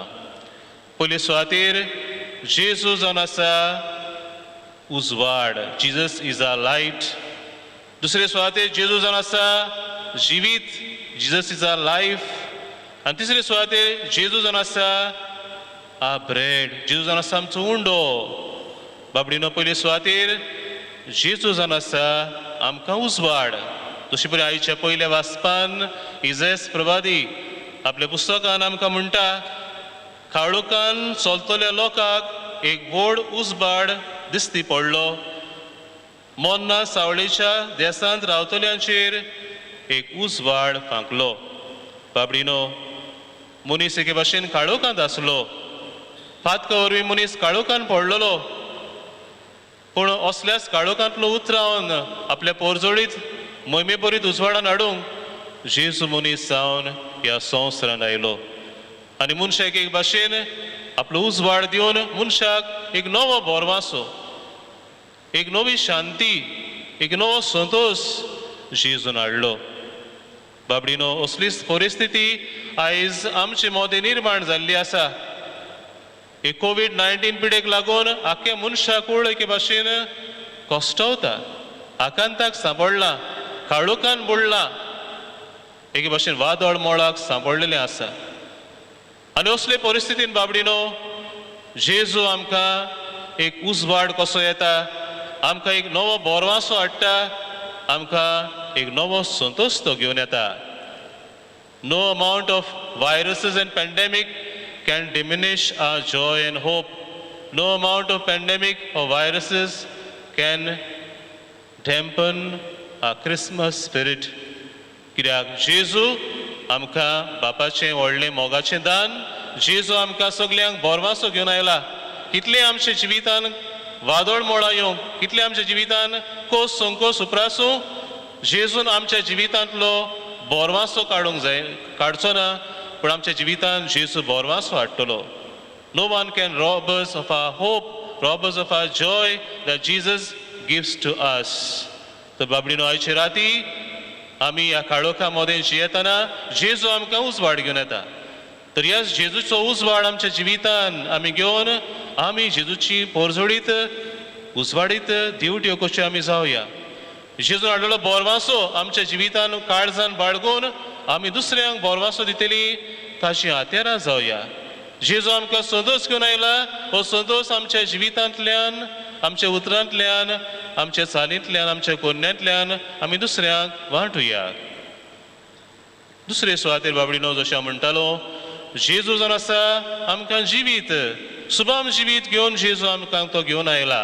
पयले सुवातेर जेजू जावन आसा उजवाड, जीजस इज अ लायट. दुसरे सुवातेर जेजू जावन आसा जिवीत, जीजस इज अ लायफ. आनी तिसरे सुवातेर जेजू जावन आसा आ ब्रेड, जेजू जावन आसा आमचो उंडो. बाबडीनो, पयले सुवातेर जेजू जावन आसा आमकां उजवाड. तशी पळय आयच्या पयल्या वाचपान इजेस प्रवादी आपल्या पुस्तकान आमकां म्हणटा, काळोखान चलतल्या लोकांक एक व्हड उजवाड दिसती पडलो. मोन्ना सावळेच्या देसांत रावतल्यांचेर एक उजवाड फांकलो. बाबडीनो, मनीस एके भाशेन काळोखांत आसलो. फातका वरवीं मनीस काळोखान पडलेलो, पूण असल्याच काळोखांतलो उतरावन आपल्या पोरजोळीत मोहिमे बरीत उजवाडान हाडूंक जेजू मनीस जावन ह्या संवसारान आयलो. आनी मनशाक एक भाशेन आपलो उजवाड दिवन मनशाक एक नवो बोरवासो, एक नवी शांती, एक नवो संतोश जेजून हाडलो. बाबडीनो, असलीच परिस्थिती आयज आमचे मोदें निर्माण जाल्ली आसा. हे कोविड-19 पिडेक लागून आख्या मनशाकूळ एके भाशेन कश्टावता, आकांताक सांपडला, काळोखान बुडला, एके भाशेन वादळ मोळाक सांपडलेलें आसा. आनी असले परिस्थितीन बाबडीनो, जेजू आमकां एक उजवाड कसो येता, आमकां एक नवो बोरवासो हाडटा, आमकां एक नवो संतोश तो घेवन येता. No amount of viruses and pandemic can diminish our joy and hope. No amount of pandemic or viruses can dampen our Christmas spirit. कित्याक जेजू आमकां बापाचें व्हडलें मोगाचें दान. जेजू आमकां सगल्यांक बोरवासो घेवन आयला. कितले आमच्या जिवितान वादळ मोळा येवंक, कितले आमच्या जिवितान कोस संकोस उपरासूं, जेजून आमच्या जिवितांतलो बोरवासो काडूंक जाय, काडचो ना, पूण आमच्या जिवितान जेजू बोरवासो हाडटलो. No one can rob us of our hope, rob us of our joy that Jesus gives to us. तर बाबडीनो आयचे राती आमी ह्या काळोखा मदें जियेतना जेजू आमकां उजवाड घेवन येता. तर ह्या जेजूचो उजवाड आमच्या जिवितान आमी घेवन आमी जेजूची पोरजोडीत उजवाडीत दिवट्यो कश्यो आमी जावया. जेजून हाडलेलो बोरवासो आमच्या जिवितान काळजान बाळगून आमी दुसऱ्यांक बोरवासो दितली ताची हात्यारां जावया. जेजू आमकां संतोश घेवन आयला. हो संतोश आमच्या जिवितांतल्यान, आमच्या उतरांतल्यान, आमच्या चालींतल्यान, आमच्या कोन्यांतल्यान आमी दुसऱ्यांक वांटुया. दुसरे सुवातेर बाबडीनो जशें हांव म्हणटालो, जेजू जावन आसा आमकां जिवीत, सुबाम जिवीत घेवन जेजू आमकां तो घेवन आयला.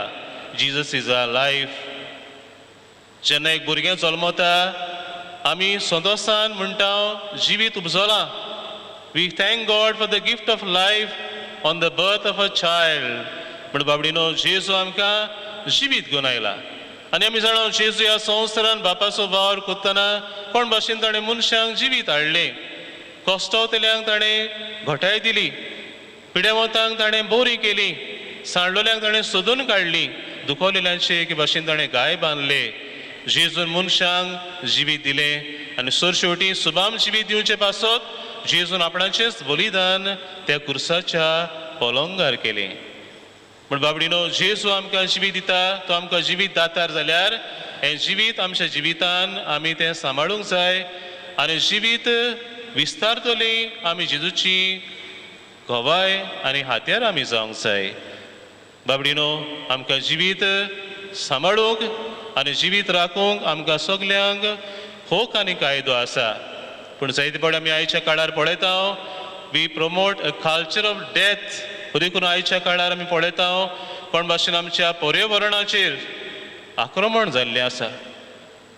Jesus is our life. जेन्ना एक भुरगें जल्मता आमी संतोशान म्हणटा जिवीत उपजलां. We thank God for the gift of life on the birth of a child. पण बाबडीनो जेजू आमकां जिवीत घेवन आयला. आनी आमी जाणा जेजू ह्या संवसारान बापाचो वावर कोत्तना कोण भाशेन ताणें मनशांक जिवीत हाडलें. कोश्टवतल्यांक ताणें घोटाय दिली, पिडेवंतांक ताणें बोरी केली, सांडलोल्यांक ताणें सोदून काडली, दुखवलेल्यांचे एके भाशेन ताणें गाय बांदले. जेजून मनशांक जिवीत दिलें आनी सरशेवटी सुबाम जिवीत दिवचे पासत जेजून आपणाचेंच बलिदान त्या कुर्साच्या पलंगार केलें. पण बाबडीनो जेजू आमकां जिवीत दिता, तो आमकां जिवीत दातार जाल्यार हें जिवीत आमच्या जिवितान आमी तें सांबाळूंक जाय आनी जिवीत विस्तारतली आमी जेजूची घोवाय आनी हात्यार आमी जावंक जाय. बाबडीनो आमकां जिवीत सांबाळूंक आनी जिवीत राखूंक आमकां सगल्यांक होक आनी कायदो आसा. पूण जायते फावटी आमी आयच्या काळार पळयता we promote a culture of death. देखून आयच्या काळार आमी पळयता कोण भाशेन आमच्या पर्यावरणाचेर आक्रमण जाल्लें आसा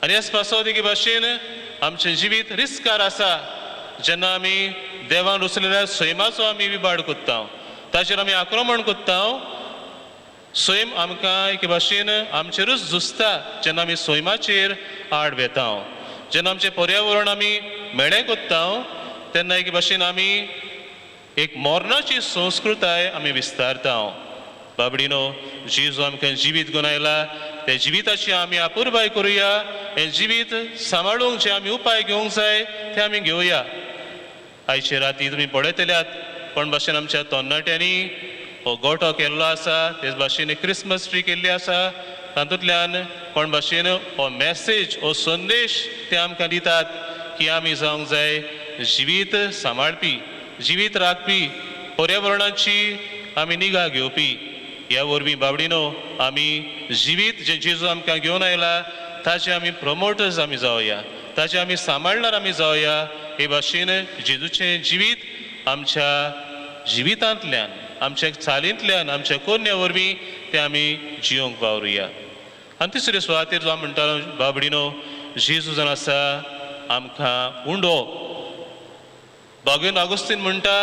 आनी ह्याच पासत एके भाशेन आमचें जिवीत रिस्कार आसा. जेन्ना आमी देवान रचलेल्या सैमाचो आमी विबाड कोत्ता, ताचेर आमी आक्रमण कोत्ता, सैम आमकां एके भाशेन आमचेरूच झुजता. जेन्ना आमी सैमाचेर आड वेता, जेन्ना आमचें पर्यावरण आमी मेळें कोत्ता, तेन्ना एके भाशेन आमी एक मोरणाची संस्कृताय आमी विस्तारता. बाबडीनो जेजू आमकां जिवीत घेवन आयला. त्या जिविताची आमी आपुरबाय करुया. हें जिवीत सांबाळूंक जे आमी उपाय घेवंक जाय ते आमी घेवया. आयचे राती तुमी पळयतल्यात कोण भाशेन आमच्या तरणाट्यांनी हो गोठो केल्लो आसा, तेच भाशेन क्रिसमस ट्री केल्ली आसा. तातूंतल्यान कोण भाशेन हो मॅसेज, हो संदेश ते आमकां दितात की आमी जावंक जाय जिवीत सांबाळपी, जिवीत राखपी, पर्यावरणाची आमी निगा घेवपी. ह्या वरवीं बाबडीनो आमी जिवीत जे जेजू आमकां घेवन आयला ताचे आमी प्रमोटर्स आमी जावया, ताचे आमी सांबाळणार आमी जावया. हे भाशेन जेजूचें जिवीत आमच्या जिवितांतल्यान, आमच्या चालींतल्यान, आमच्या कोन्या वरवीं ते आमी जियोंक वावरुया. आनी तिसरे सुवातेर जो हांव म्हणटालो बाबडीनो जेजू जावन आसा आमकां उंडो. भगवान ऑगस्टीन म्हणटा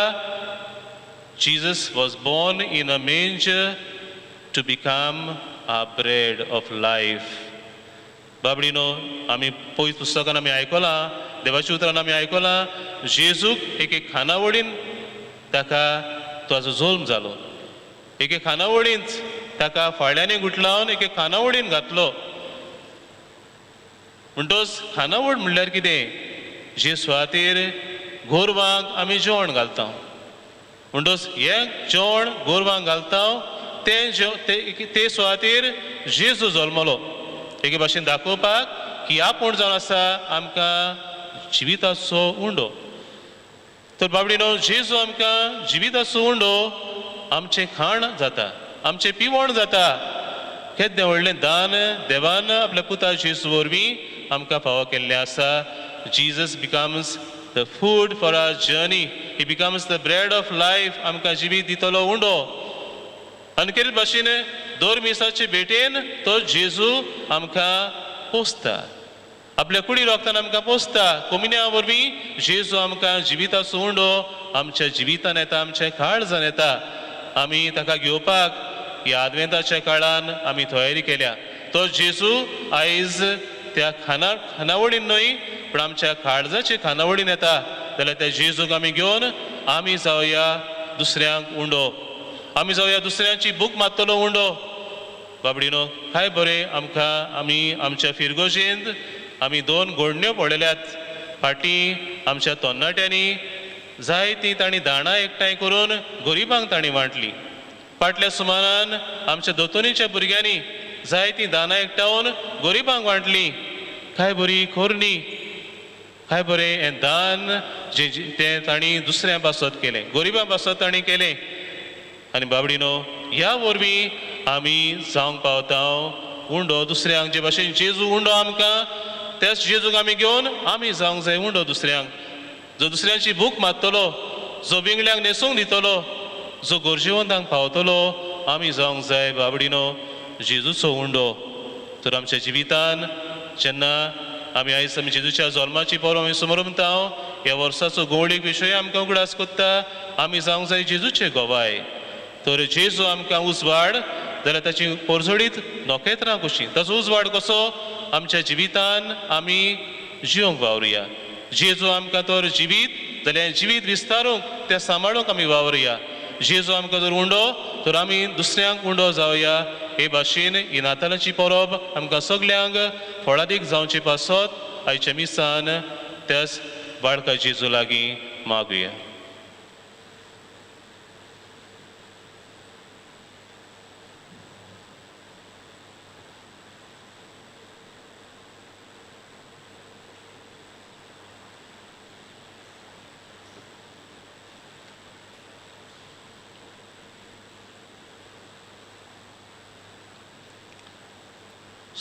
Jesus was born in a manger to become our bread of life. बाबडीनो आमी पयस पुस्तकान आमी आयकलां, देवाच्या उतरान आमी आयकलां जेजूक एक खानावळीन ताका ताजो जल्म जालो. एक खानावळींच ताका फाळ्यांनी गुठलावन एक खानावळीन घातलो. म्हणटोच खानावळ म्हणल्यार कितें? जे सुवातेर गोरवांक आमी जेवण घालता. म्हणटोच हें जेवण गोरवांक घालता ते सुवातेर जेजू जल्मलो. एके भाशेन दाखोवपाक की आपूण जावन आसा आमकां जिविताचो उंडो. तर बाबडीनो जेजू आमकां जिविताचो उंडो आमचें खाण जाता, आमचें पिवण जाता. केदें व्हडलें दान देवान आपल्या पुता जेजू वरवीं आमकां फावो केल्लें आसा. Jesus becomes the food for our journey. He becomes the bread of life. आमकां जिवीत दितलो उंडो. अनकेरीत भाशेन दर मिसाचे भेटेन तो जेजू आमकां पोसता. आपल्या कुडी रोगतान आमकां पोसता कोमिन्या वरवीं जेजू आमकां जिविताचो उंडो आमच्या जिवितान येता आमच्या काळजान येता आमी ताका घेवपाक ह्या आदवेंताच्या काळान आमी तयारी केल्या तो जेजू आयज त्या खानावळीन न्हय पण आमच्या काळजाचे खानावळीन येता जाल्यार त्या जेजूक आमी घेवन आमी जावया दुसऱ्यांक उंडो आमी जावया दुसऱ्यांची बूक मात्तलो उंडो बाबडीनो काय बरें आमकां आमी आमच्या फिरगोजेंत आमी 2 घोडण्यो पळयल्यात फाटीं आमच्या तरणाट्यांनी जायतीं तांणी दाणां एकठांय करून गरिबांक तांणी वांटलीं फाटल्या सुमारान आमच्या दोतोनीच्या भुरग्यांनी जायतीं दानां एकठांवन गरिबांक वांटलीं काय बरी खोरणी काय बरें हें दान तें तांणी दुसऱ्यां पासत केलें गरिबां पासत तांणी केलें आनी बाबडीनो ह्या वरवीं आमी जावंक पावता उंडो दुसऱ्यांक जे भाशेन जेजू उंडो आमकां त्याच जेजूक आमी घेवन आमी जावंक जाय उंडो दुसऱ्यांक जो दुसऱ्यांची भूक मारतलो जो विंगड्यांक न्हेसूंक दितलो जो गरजेवंतांक पावतलो आमी जावंक जाय बाबडीनो जेजूचो उंडो तर आमच्या जिवितान जेन्ना आमी आयज आमी जेजूच्या जल्माची पर्व आमी समरमता ह्या वर्साचो गवळीक विशय आमकां उगडास कोत्ता आमी जावंक जाय जेजूचे गोवाय तर जेजू आमकां उजवाड जाल्यार ताची परजोडीत नोखेत्रां कशी ताचो उजवाड कसो आमच्या जिवितान आमी जिवंक वावरुया जेजू आमकां तर जिवीत जाल्यार जिवीत विस्तारूंक तें सांबाळूंक आमी वावरुया जेजू आमकां जर उंडो तर आमी दुसऱ्यांक उंडो जावया हे भाशेन ही नातालाची परब आमकां सगल्यांक फळादीक जावचे पासत आयच्या मिसान त्याच बाळका जेजू लागीं मागुया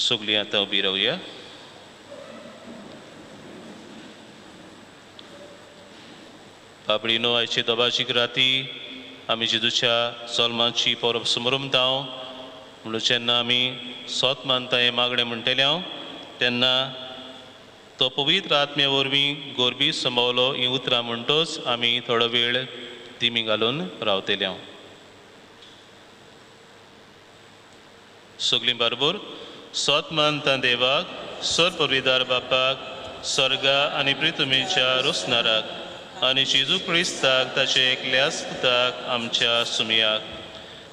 सगळीं आतां उबी रावया बाबडीनो आयची दोबाची राती आमी जेजूच्या जल्माची परब समरमता म्हणून जेन्ना आमी सोत मानता हें मागणें म्हणटलें हांव तेन्ना तो पवित्र आत्मे वरवीं गोरबी संभवलो हीं उतरां म्हणटोच आमी थोडो वेळ दिमी घालून रावतले हांव सगळीं बरोबर सोत मानता देवाक सर पवित्र बापाक स्वर्गा आनी पृथ्वीच्या रोसनाराक आनी जेजू क्रिस्ताक ताचे एकल्याच पुताक आमच्या सुमयाक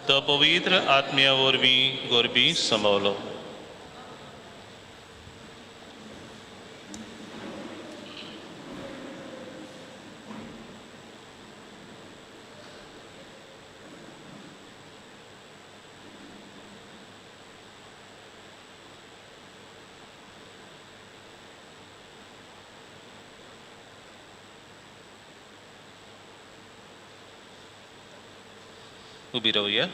तो पवित्र आत्म्या वरवीं गोरबी संभवलो उबी रावया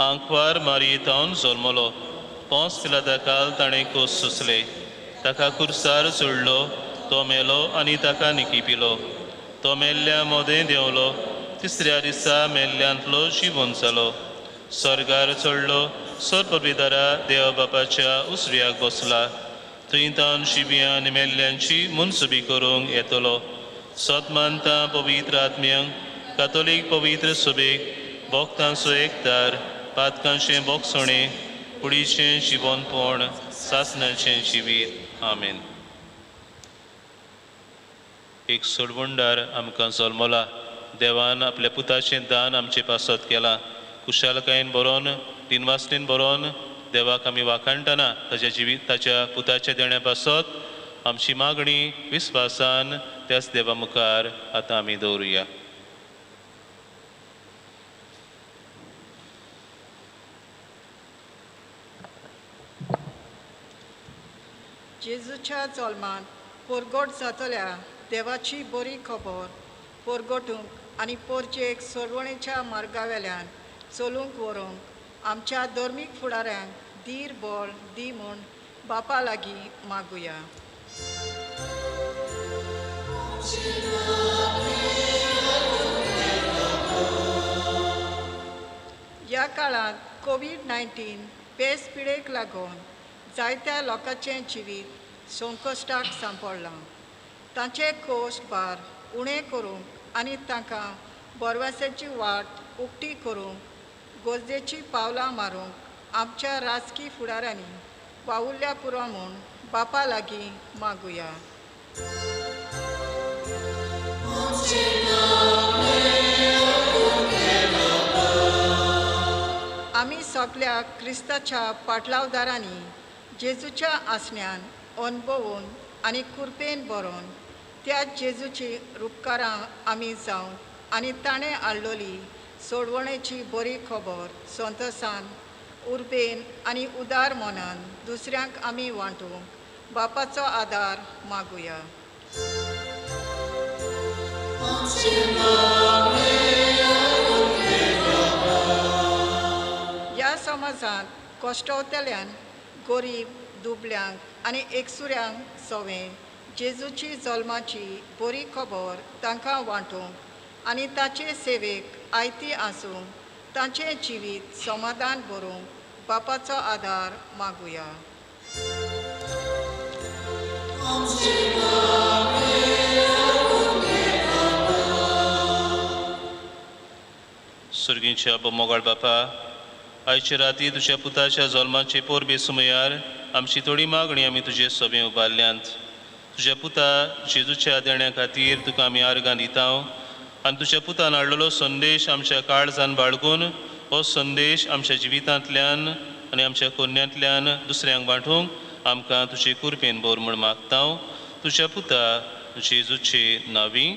आंकवार मारयेतावन जल्मलो पोंस पिलाताकाल ताणें कोस सुचले ताका कुर्सार चडलो तो मेलो आनी ताका निकिपिलो तो मेल्ल्या मोदें देंवलो तिसऱ्या दिसा मेल्ल्यांतलो जिवंत जालो स्वर्गार चडलो सर्पविदारा देव बापाच्या उसव्याक बसला थंय तावन शिबियां आनी मेल्ल्यांची मुनसुबी करूंक येतलो सतमानता पवित्र आत्म्यांक कातोलीक पवित्र सुबेक भोक्तांचो एकतार पातकांचें बोगसणें कुडीचें जिवनपण सासणाचें जिवीत आमेन एक सोडवंडार आमकां जल्मला देवान आपल्या पुताचें दान आमचे पासत केलां कुशालकायेन बरोवन दिनवासनेन बरोवन देवाक आमी वाखाणटना ताच्या पुताच्या देण्या पासत आमची मागणी विस्वासान त्याच देवा मुखार आतां आमी दवरुया जेजूच्या जल्मान पोरगोट जातल्या देवाची बरी खबर पोरगोटूंक आनी पोरचेक सोडवणेच्या मार्गावेल्यान चलूंक व्हरूंक आमच्या धर्मीक फुडाऱ्यांक धीर बळ दी म्हूण बापा लागीं मागुया ह्या काळांत कोविड-19 पेस पिडेक लागून जायत्या लोकांचें जिवीत संकश्टाक सांपडलां. तांचे कोश्ट भार उणें करूंक आनी तांकां बोरवासाची वाट उक्ती करूंक गरजेची पावलां मारूंक आमच्या राजकी फुडाऱ्यांनी वावुरल्या पुरो म्हूण बापा लागीं मागुया. आमी सगळ्या क्रिस्ताच्या पाटलावदारांनी जेजूच्या आसण्यान अणभवून आनी कुरपेन बरोवन त्या जेजूची उपकारां आमी जावन आनी ताणें हाडलोली सोडवणेची बरी खबर संतोसान उर्बेन आनी उदार मनान दुसऱ्यांक आमी वांटूंक बापाचो आदार मागुया. ह्या समाजांत कश्टवतल्यांक गरीब दुबल्यांक आनी एकसुऱ्यांक सवें जेजूची जल्माची बरी खबर तांकां वांटूंक आनी ताचे सेवेक आयती आसूंक तांचें जिवीत समाधान भरूंक बापाचो आदार मागुया. सुर्गीच्या मोगाळ बापा, आयचे राती तुज्या पुताच्या जल्माचे पोरबे सुमयार आमची थोडी मागणी आमी तुजे सभे उबारल्यांत. तुज्या पुता जेजूच्या देण्या खातीर तुका आमी आर्गां दिता आनी तुज्या पुतान हाडलेलो संदेश आमच्या काळजान बाळगून हो संदेश आमच्या जिवितांतल्यान आनी आमच्या कोन्यांतल्यान दुसऱ्यांक वांटूंक आमकां तुजे कुरपेन बोर म्हूण मागता. तुज्या पुता जेजूचे नांवी.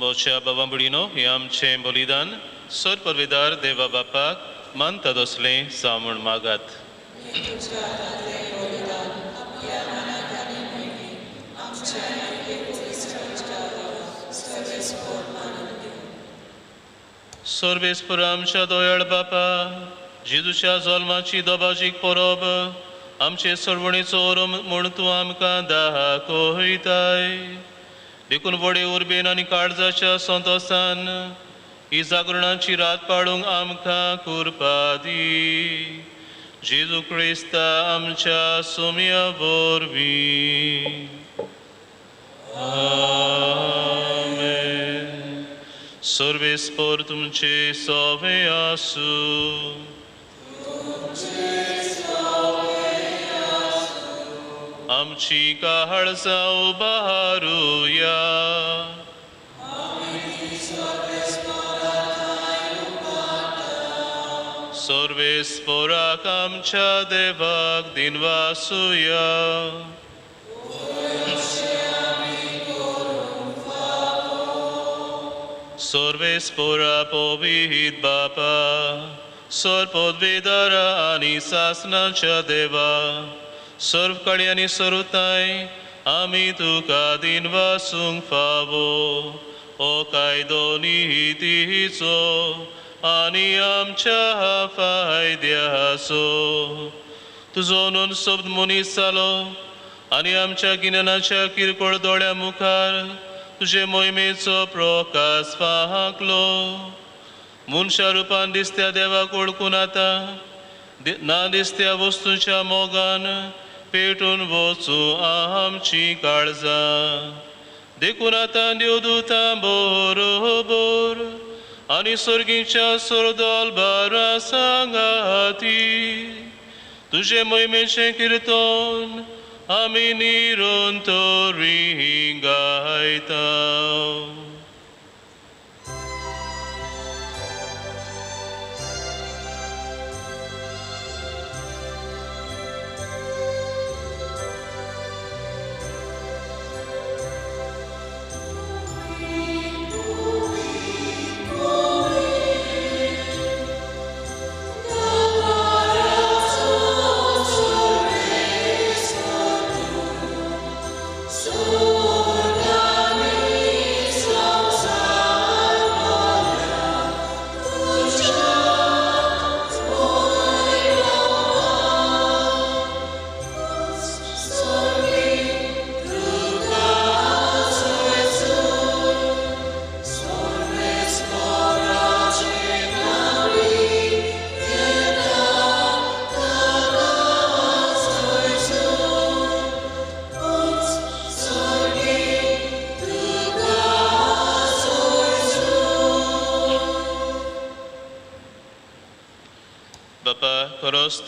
मोच्या बाबा बुडीनो हे आमचें बलिदान सर परवेदार देवा बापाक मानता दसलें जावं म्हूण मागात. सर्वेस्पर आमच्या दोयाळ बापा जेजूच्या जल्माची दोबाजीक परब आमचे सरवणीचो ओरम म्हूण तूं आमकां दाखयताय. देखून व्हडे उर्बेन आनी काळजाच्या संतोषान ही जागरणाची रात पाळूंक आमकां कृपा दी. जेजू क्रिस्ता आमच्या सोम्या वरवीं. आमेन. सर्वेस्पर तुमचे सवे आसूं. आमची काळजां उबारूया. सर्वेस्पराक आमच्या देवाक दिनवासुया. सर्वेस्परा पवित बापा सर्वपदवीदारा आनी सासनाच्या देवा सर्व कळे आनी सर्वताय आमी तुका दिनवासूंक फावो. ओ कायदो निहितीचो आनी आमच्या फायद्याचो तुजो नून सोबत मनीस जालो आनी आमच्या गिन्यानाच्या किरकोळ दोळ्या मुखार तुजे मोहिमेचो प्रकाश फांकलो. मनशा रुपान दिसत्या देवाक ओळखून आतां ना दिसत्या वस्तूंच्या मोगान पेटून वचूं आमची काळजां. देखून आतां देवदूतां बरोबर आनी सर्गीच्या सोरदोल बारा सांगाती तुजे मोहिमेचें किर्तन आमी निरंतरी गायता.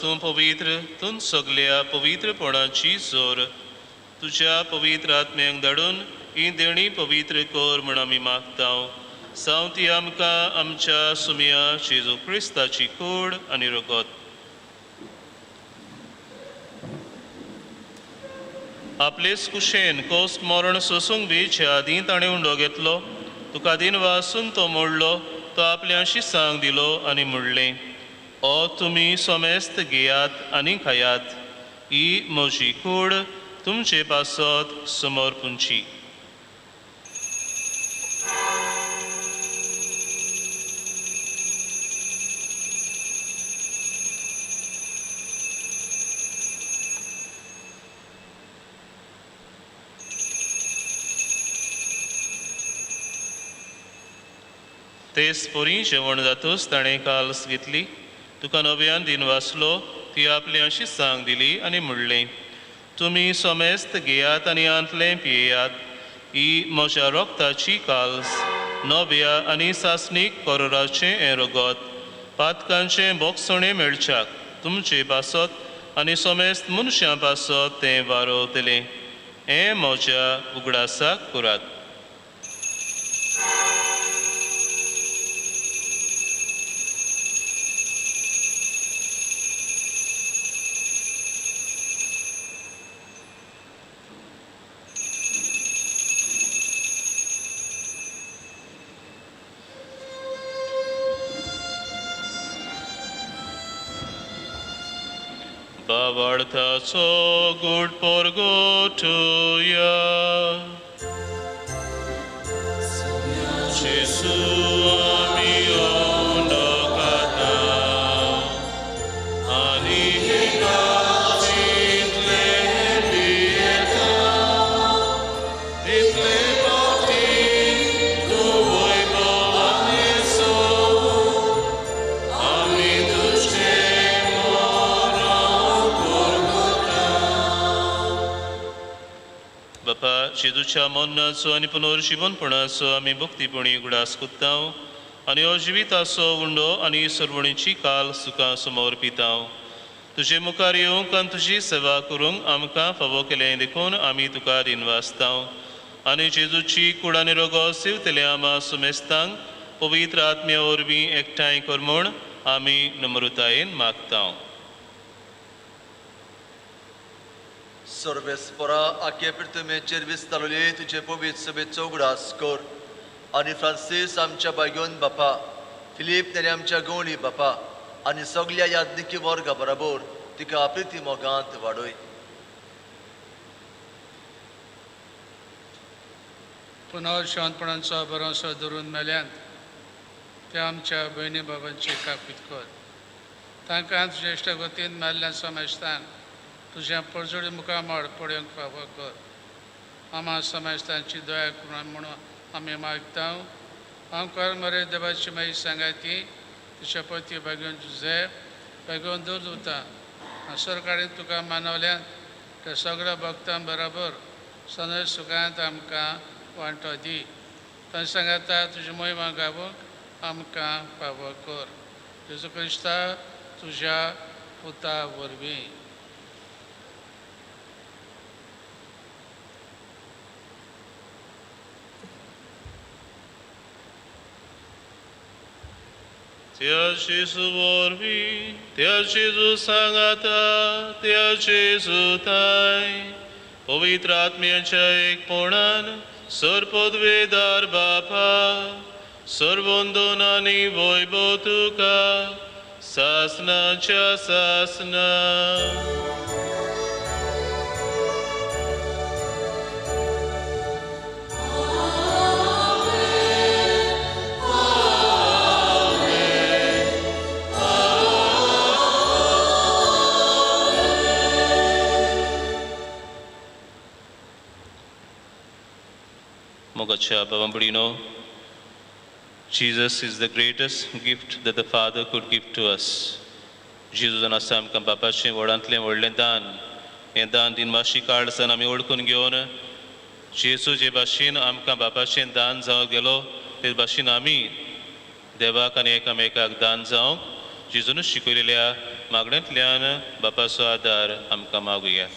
तूं पवित्र तूं सगल्या पवित्रपणाची जोर तुज्या पवित्र आत्म्यांक धाडून ही देणी पवित्र कोर म्हण आमी मागतांव. जावं ती आमकां आमच्या सुम्या जेजू क्रिस्ताची कूड आनी रगत. आपलेच कुशेन कोस्त मरण सोसूंक बेच्या आदीं ताणें उंडो घेतलो. तुका दिन वासून तो मोडलो. तो आपल्या शिसांक दिलो आनी म्हणलें, ओ तुमी सोमेस्त घेयात आनी खायात. ही म्हजी कूड तुमचे पासत समोर पुंची. तेच पोरी जेवण जातूच ताणें काल्स घेतली. तुका नव्यान दिन वाचलो. ती आपल्या शिसांक दिली आनी म्हणलें, तुमी सोमेस्त घेयात आनी आंतलें पियेयात. ही म्हज्या रोगताची काल्स नव्या आनी सासणीक कोरोराचें हें रगत. पातकांचें बोगसणें मेळच्याक तुमचे पासत आनी सोमेस्त मनशां पासत तें वारोतलें. हें म्हज्या उगडासाक करात. Bavartaco good porgotuja. Jesu amio. जेजूच्या मोन्नाचो आनी पुनर्जीवनपणाचो आमी भक्तीपणी उगडास कोत्तांव आनी हो जिविताचो उंडो आनी सरवणीची काल सुखां समोर पितांव. तुजे मुखार येवंक आनी तुजी सेवा करूंक आमकां फावो केलें देखून आमी तुका दिनवासतांव आनी जेजूची कुडा निरोगो सिवतले आमा सुमेस्तांक पवित्र आत्म्या वरवीं एकठांय कर म्हूण आमी नम्रतायेन मागतांव. सर्वेस्परा आखे पृथ्वीचेर विस्तारले तुजे पवित्र सभेचो उगडास कर आनी फ्रांसीस आमच्या बागोवन बापा, फिलीप नेरे आमच्या गवळी बापा आनी सगळ्या याज्ञिकी वर्गा बरोबर तिका प्रिती मोगांत वाडय. पुनः शांतपणांचो भरोसो धरून मेल्यांत ते आमच्या भयणी बाबांची कापीत कर. तांकां ज्येश्ठ गतीन मेल्ल्या समजतान तुज्या परजोडी मुखामळ पळोवंक फावो कर. आमा समजतांची दया करून म्हणून आमी मागतांव. आमकां मरे देवाची माई सांगाती तुज्या पती भाग्योन जुझेफ भाग्योन दवरता सरकारीन तुका मानवल्यान त्या सगळ्या भक्तां बरोबर सनय सुखांत आमकां वांटो दी. थंय सांगाता तुजी मोहिमा गावूंक आमकां फावो कर. जेजू क्रिस्ता तुज्या पुता वरवीं. त्या जेजू वरवीं, त्या जेजू सांगाता, त्या जेजू ताय पवित्र आत्म्याच्या एकपणान सर्पद्वेदार बापा सर्वोंदोनांनी वैभव तुका सासनाच्या सासना. Mogacha Bavamburino, Jesus is the greatest gift that the Father could give to us. Jesus and Asam kam bapache वडांतले व्हडलें दान. हें दान दिनवाशी काळसान आमी ओळखून घेवन जेजू जे भाशेन आमकां बापाचें दान जावंक गेलो ते भाशेन आमी देवाक आनी एकामेकाक दान जावंक जेजून शिकयलेल्या मागण्यांतल्यान बापाचो आदार आमकां मागुया.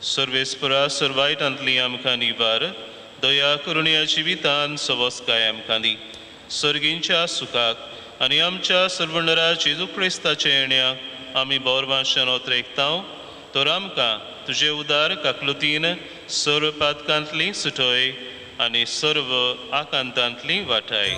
सर्वेस्परा सर्वायटांतली आमकां निवार दया करून ह्या जिवितान सवस्काय आमकां दी. सर्गींच्या सुखाक आनी आमच्या सर्वणरा जेजू क्रिस्ताच्या येण्याक आमी बोरवांशान ओतरेकतांव. तर आमकां तुजे उदार काकलुतीन सर्व पातकांतली सुटय आनी सर्व आकांतांतली वाटाय.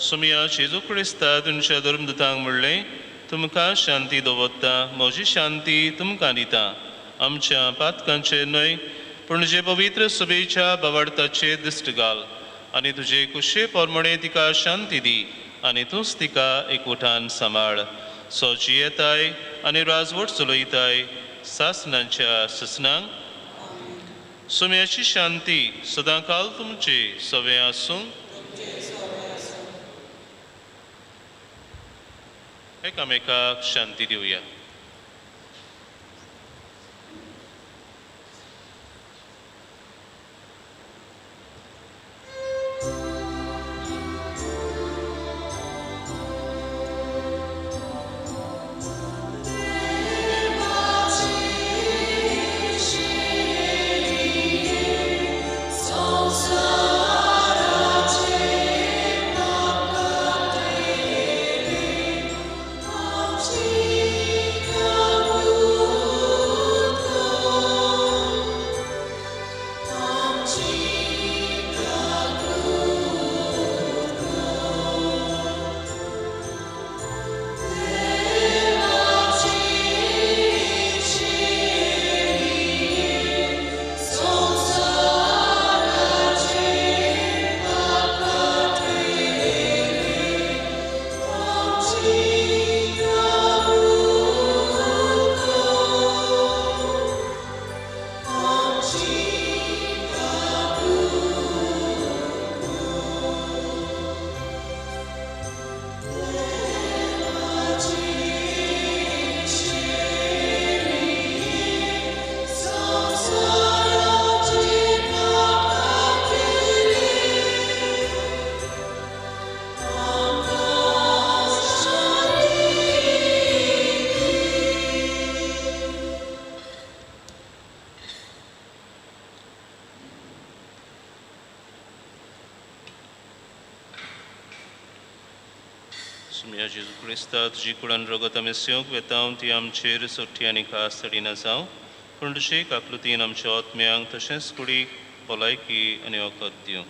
सुमिया जेजू क्रिस्ता तुमच्या धर्मदूतांक म्हणलें तुमकां शांती दवरता, म्हजी शांती तुमकां दिता. आमच्या पातकांचे न्हय पूण जे पवित्र सभेच्या बावडताचे दिश्ट घाल आनी तुजे कुशे पोरमणे तिका शांती दी आनी तूंच तिका एकवटान सांबाळ. सोची येताय आनी राजवट चलयताय सासनांच्या ससनांक सुम्याची शांती सदांकाल तुमचे सवे आसूं एकामेकाक शांती दिवया. सुम्या जेजू क्रिस्ता तुजी कुळान रगत आमी सेवंक वेताव ती आमचेर सोठी आनी खास तडिना जावं पूण तुजेक आकृतीन आमच्या आत्म्यांक तशेंच कुडीक भलायकी आनी वखद दिवं.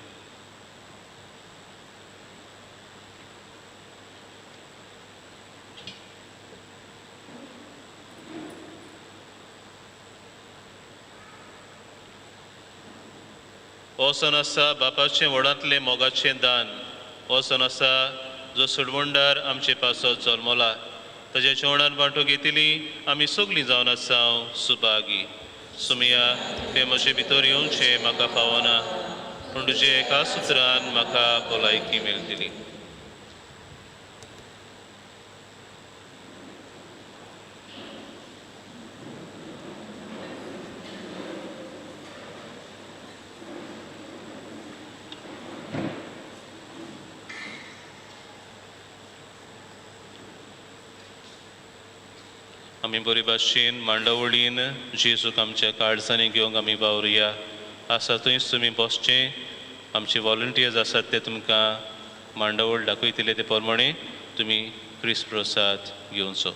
हो सण आसा बापाचें व्हडांतलें मोगाचें दान. हो सण आसा जो सुडवंडार आमचे पासत जल्मला. ताच्या जेवणान वांटो घेतली आमी सगलीं जावन आसाव सुभागी. सुमिया ते म्हजे भितर येवचें म्हाका फावना पूण तुजे एका सुत्रान म्हाका भलायकी मेळटली. आमी बरे भाशेन मांडावळीन जेजूक आमच्या काळजांनी घेवंक आमी वावरया. आसा थंयच तुमी बसचें. आमचे वॉलंटियर्स आसात ते तुमकां मांडावळ दाखयतले ते प्रमाणे तुमी क्रिस्त प्रसाद घेवचो.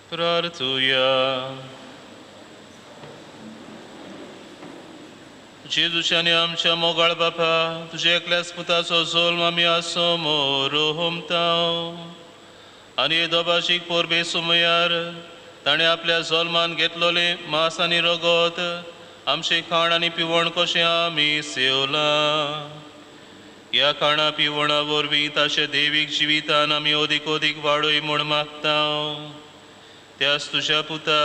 Prartuja. Jezusianie आमच्या मोगाळ बापा तुझे एकल्या स्पुताचो जोल्म आमी आसोमोर होमताव आनी दोबाशीक पोरबे सुमयार ताणें आपल्या जोल्मान घेतलोले मांस आनी रगत आमचे खाण आनी पिवण कशें आमी सेवलां ह्या खाणा पिवणा वरवीं ताचे देवीक जिवितान आमी ओदीक ओदीक वाडोय म्हूण मागतां त्यास तुझ्या पुता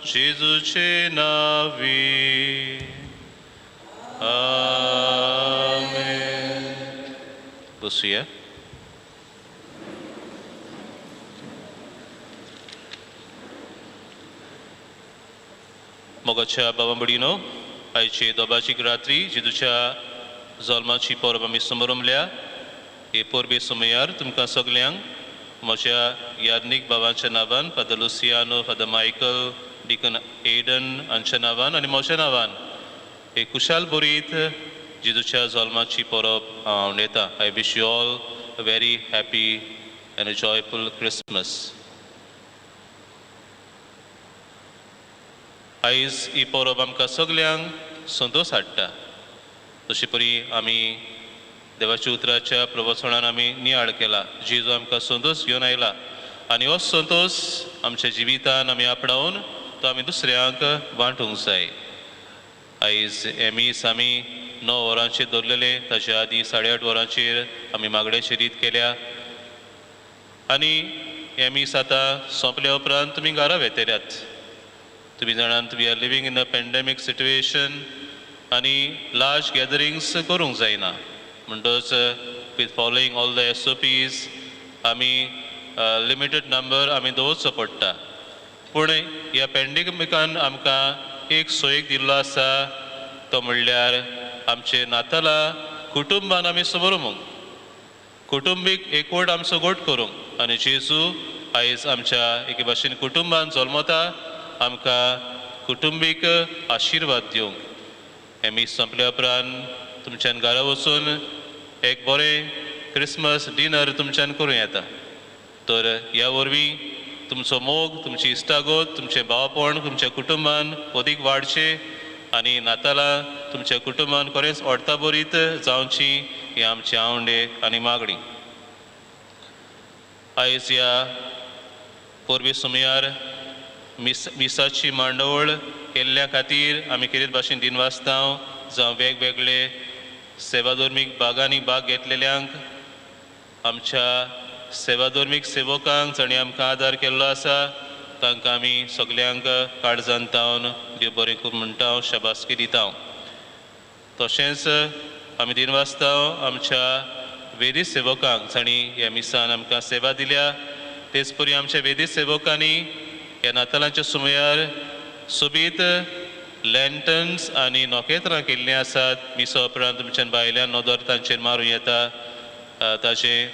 जेजूचे नावी आमेन. बसूया. मोगाच्या बाबांबडीनो आयचे दोबाचीक रात्री जेजूच्या जल्माची परब आमी समरमल्या हे परबे समयार तुमकां सगल्यांक म्हज्या याज्ञीक बाबांच्या नांवान father Luciano father Michael deacon Aidan हांच्या नांवान आनी म्हज्या नांवान हे कुशाल बरीत जेजूच्या जल्माची परब हांव नेता. I wish you all a very happy and a joyful Christmas. आयज ही परब आमकां सगल्यांक संतोश हाडटा. तशी परी आमी देवाच्या उतराच्या प्रवचनान आमी नियाळ केला. जेजू आमकां संतोश घेवन आयला आनी हो संतोश आमच्या जिवितान आमी आपणावन तो आमी दुसऱ्यांक वांटूंक जाय. आयज हे मीस आमी 9 वरांचेर दवरलेले, ताच्या आदी 8:30 वरांचेर आमी मागण्याची रीत केल्या आनी हे मीस आतां सोंपल्या उपरांत तुमी घरा वेतेऱ्यात. तुमी जाणात we are living in a pandemic situation आनी लार्ज गॅदरिंग्स करूंक जायना. म्हणटच with following all the SOPs आमी लिमिटेड नंबर आमी दवरचो पडटा. पूण ह्या पेंडेमिकान आमकां एक सोयेक दिल्लो आसा, तो म्हणल्यार आमचे नातालां कुटुंबान आमी समरुंक, कुटुंबीक एकवट आमचो गोट करूंक. आनी जेजू आयज आमच्या एके भाशेन कुटुंबान जल्मता, आमकां कुटुंबीक आशिर्वाद दिवंक. हे मीस संपल्या उपरांत तुमच्यान घरा वचून एक बरें क्रिसमस डिनर तुमच्यान करूं येता. तर ह्या वरवीं तुमचो मोग, तुमची इश्टागोत, तुमचें भावपण तुमच्या कुटुंबान अदीक वाडचें आनी नातालां तुमच्या कुटुंबान खरेंच ओडता बरीत जावची ही आमची आवंडे आनी मागणी. आयज ह्या परबे सुमयार मिसाची मांडवळ केल्ल्या खातीर आमी कितें भाशेन दिनवासतांव जावं वेगवेगळे सेवाधर्मीक भागांनी भाग घेतलेल्यांक, आमच्या सेवाधर्मीक सेवकांक जाणी आमकां आदार केल्लो आसा, तांकां आमी सगल्यांक काळजांतावन देव बरें करूं म्हणटा, शाबासकी दिता. तशेंच आमी दिनवासतांव आमच्या वेदी सेवकांक जाणी ह्या मिसान आमकां सेवा दिल्या, तेच परी आमच्या वेदी सेवकांनी ह्या नातालांच्या सुमयार सोबीत लँटन्स आनी नोखेत्रां केल्लीं आसात. मिसा उपरांत तुमच्यान भायल्यान नदर तांचेर मारूं येता, ताचें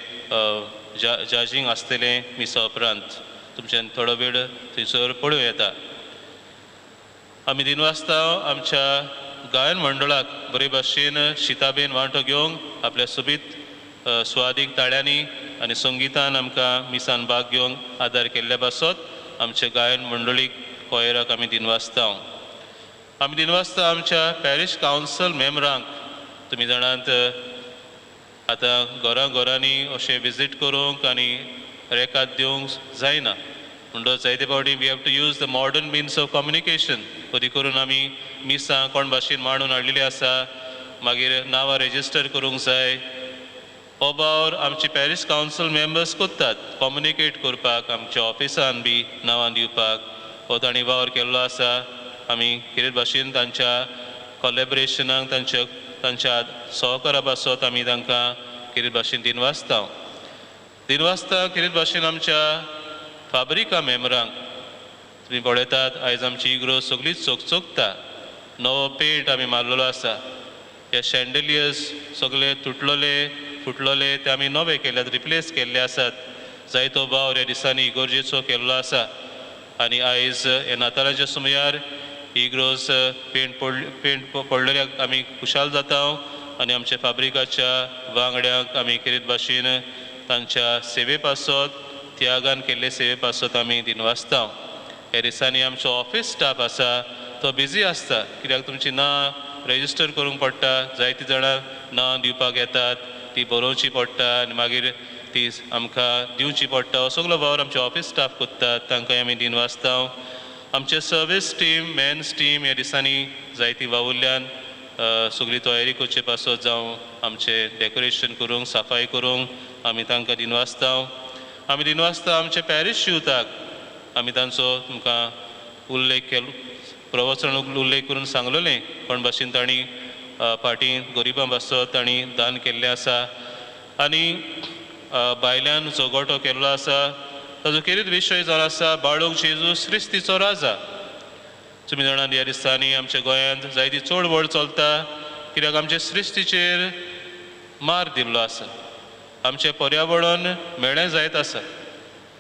जाजींग आसतलें मिसा उपरांत तुमच्यान थोडो वेळ थंयसर पळोवं येता. आमी दिनवासतांव आमच्या गायन मंडळाक बरे भाशेन शिताबेन वांटो घेवंक आपल्या सोबीत सुवादीक ताळ्यांनी आनी संगितान आमकां मिसान भाग घेवंक आदार केल्ल्या पासत आमच्या गायन मंडळीक कोयराक आमी दिनवासतांव. आमी दिनवासता आमच्या पॅरीश कावन्सल मेंबरांक. तुमी जाणात आतां घरांनी अशें विजीट करूंक आनी रेकाद दिवंक जायना, म्हणटच जायते फावटी we have to use the modern means of communication. कधी करून आमी मिसां कोण भाशेन मांडून हाडलेली आसा, मागीर नांवां रेजिस्टर करूंक जाय. हो वावर आमचे पॅरीश कावन्सल मेंबर्स करतात, कम्युनिकेट करपाक, आमच्या ऑफिसान बी नांवां दिवपाक. हो तांणी वावर केल्लो आसा. आमी कितें भाशेन तांच्या कोलॅबरेशनाक, तांच्या सहकारा पासत आमी तांकां कितें भाशेन दिनवासतांव. कितें भाशेन आमच्या फाब्रिका मेंबरांक तुमी पळयतात आयज आमची इग्रो सगळी चकचकता. नवो पेंट आमी मारलेलो आसा. हे शँडलियर्स सगळे फुटलोले ते आमी नवे केल्यात, रिप्लेस केल्ले आसात. जायतो वावर ह्या दिसांनी गरजेचो केल्लो आसा. आनी आयज हे नातालांच्या सुमयार इग्रोज पेंट पडलेल्याक आमी खुशाल जाता आनी आमच्या फाब्रिकाच्या वांगड्यांक आमी कितें भाशेन तांच्या सेवे पासत, त्यागान केल्ले सेवे पासत आमी दिनवासता. ह्या दिसांनी आमचो ऑफिस स्टाफ आसा तो बिजी आसता, कित्याक तुमची नांव रेजिस्टर करूंक पडटा. जायतीं जाणां नांव दिवपाक येतात, ती बरोवची पडटा आनी मागीर ती आमकां दिवची पडटा. हो सगळो वावर आमचे ऑफिस स्टाफ करतात, तांकांय आमी दिनवासता. आमचे सर्वीस टीम, मेन्स टीम ह्या दिसांनी जायतीं वावुरल्यान सगळी तयारी करचे पासत जावं आमचे डेकोरेशन करूंक, सफाई करूंक आमी तांकां दिनवासता. आमी दिनवासता आमचे पॅरीश युथाक आमी तांचो तुमकां उल्लेख केलो, प्रवचन उल्लेख करून सांगलेलें पण भाशेन तांणी फाटीं गरिबां पासत तांणी दान केल्लें आसा. आनी भायल्यान जो गोठो केल्लो आसा ताजो कितें विशय जावन आसा, बाळूक जेजू श्रिस्तीचो राजा. तुमी जाणात ह्या दिसांनी आमच्या गोंयांत जायती चळवळ चलता, कित्याक आमच्या श्रिस्तीचेर मार दिल्लो आसा. आमचें पर्यावरण मेळ्ळें जायत आसा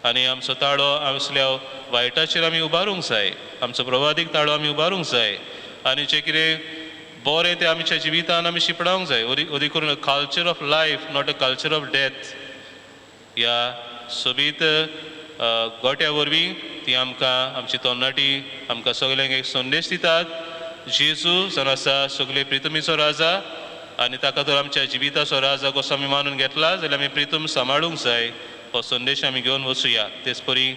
आनी आमचो ताळो असल्या वायटाचेर आमी उबारूंक जाय. आमचो प्रवादीक ताळो आमी उबारूंक जाय आनी जें कितें बरें तें आमच्या जिवितान आमी शिपडावंक जाय. अदी करून culture of life, not a culture of death. ह्या सोबीत गोट्या वरवीं ती आमकां आमची तरणाटी आमकां सगल्यांक एक संदेश दितात. जेजू जावन आसा सगळे प्रितमीचो राजा आनी ताका तर आमच्या जिविताचो राजा कसो आमी मानून घेतला जाल्यार आमी प्रितम सांबाळूंक जाय. हो संदेश आमी घेवन वचुया. तेच परी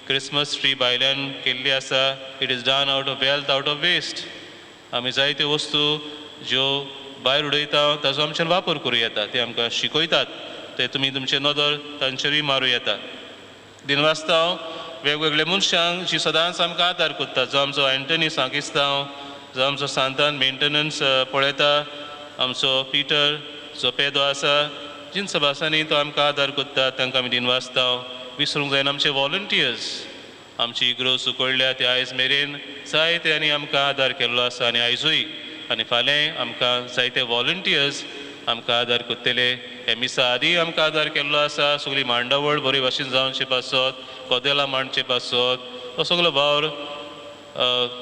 क्रिसमस ट्री भायल्यान केल्ली आसा. It is done out of wealth out of waste. आमी जायत्यो वस्तू ज्यो भायर उडयता ताजो आमच्यान वापर करूं येता. ते आमकां शिकयतात. ते तुमी तुमचे नदर तांचेरूय मारूं येता. दिनवासतांव वेगवेगळ्या मनशांक जी सदांच आमकां आदार करतात. जो आमचो एंटनी सांकिस्तांव, जो आमचो सांतान मेंटेनन्स पळयता, आमचो पिटर जो पेदो आसा, जिन सभासांनी तो आमकां आदार करता, तांकां आमी दिनवासतांव विसरूंक जायना. आमचे वॉलंटियर्स आमची इग्रोज उकडल्या ते आयज मेरेन जायत्यांनी आमकां आदार केल्लो आसा आनी आयजूय आनी फाल्यां आमकां जायते वॉलंटियर्स आमकां आदार करतले. हे मिसा आदी आमकां आदार केल्लो आसा. सगळी मांडावळ बरे भाशेन जावचे पासत, कदेलां मांडचे पासत हो सगळो वावर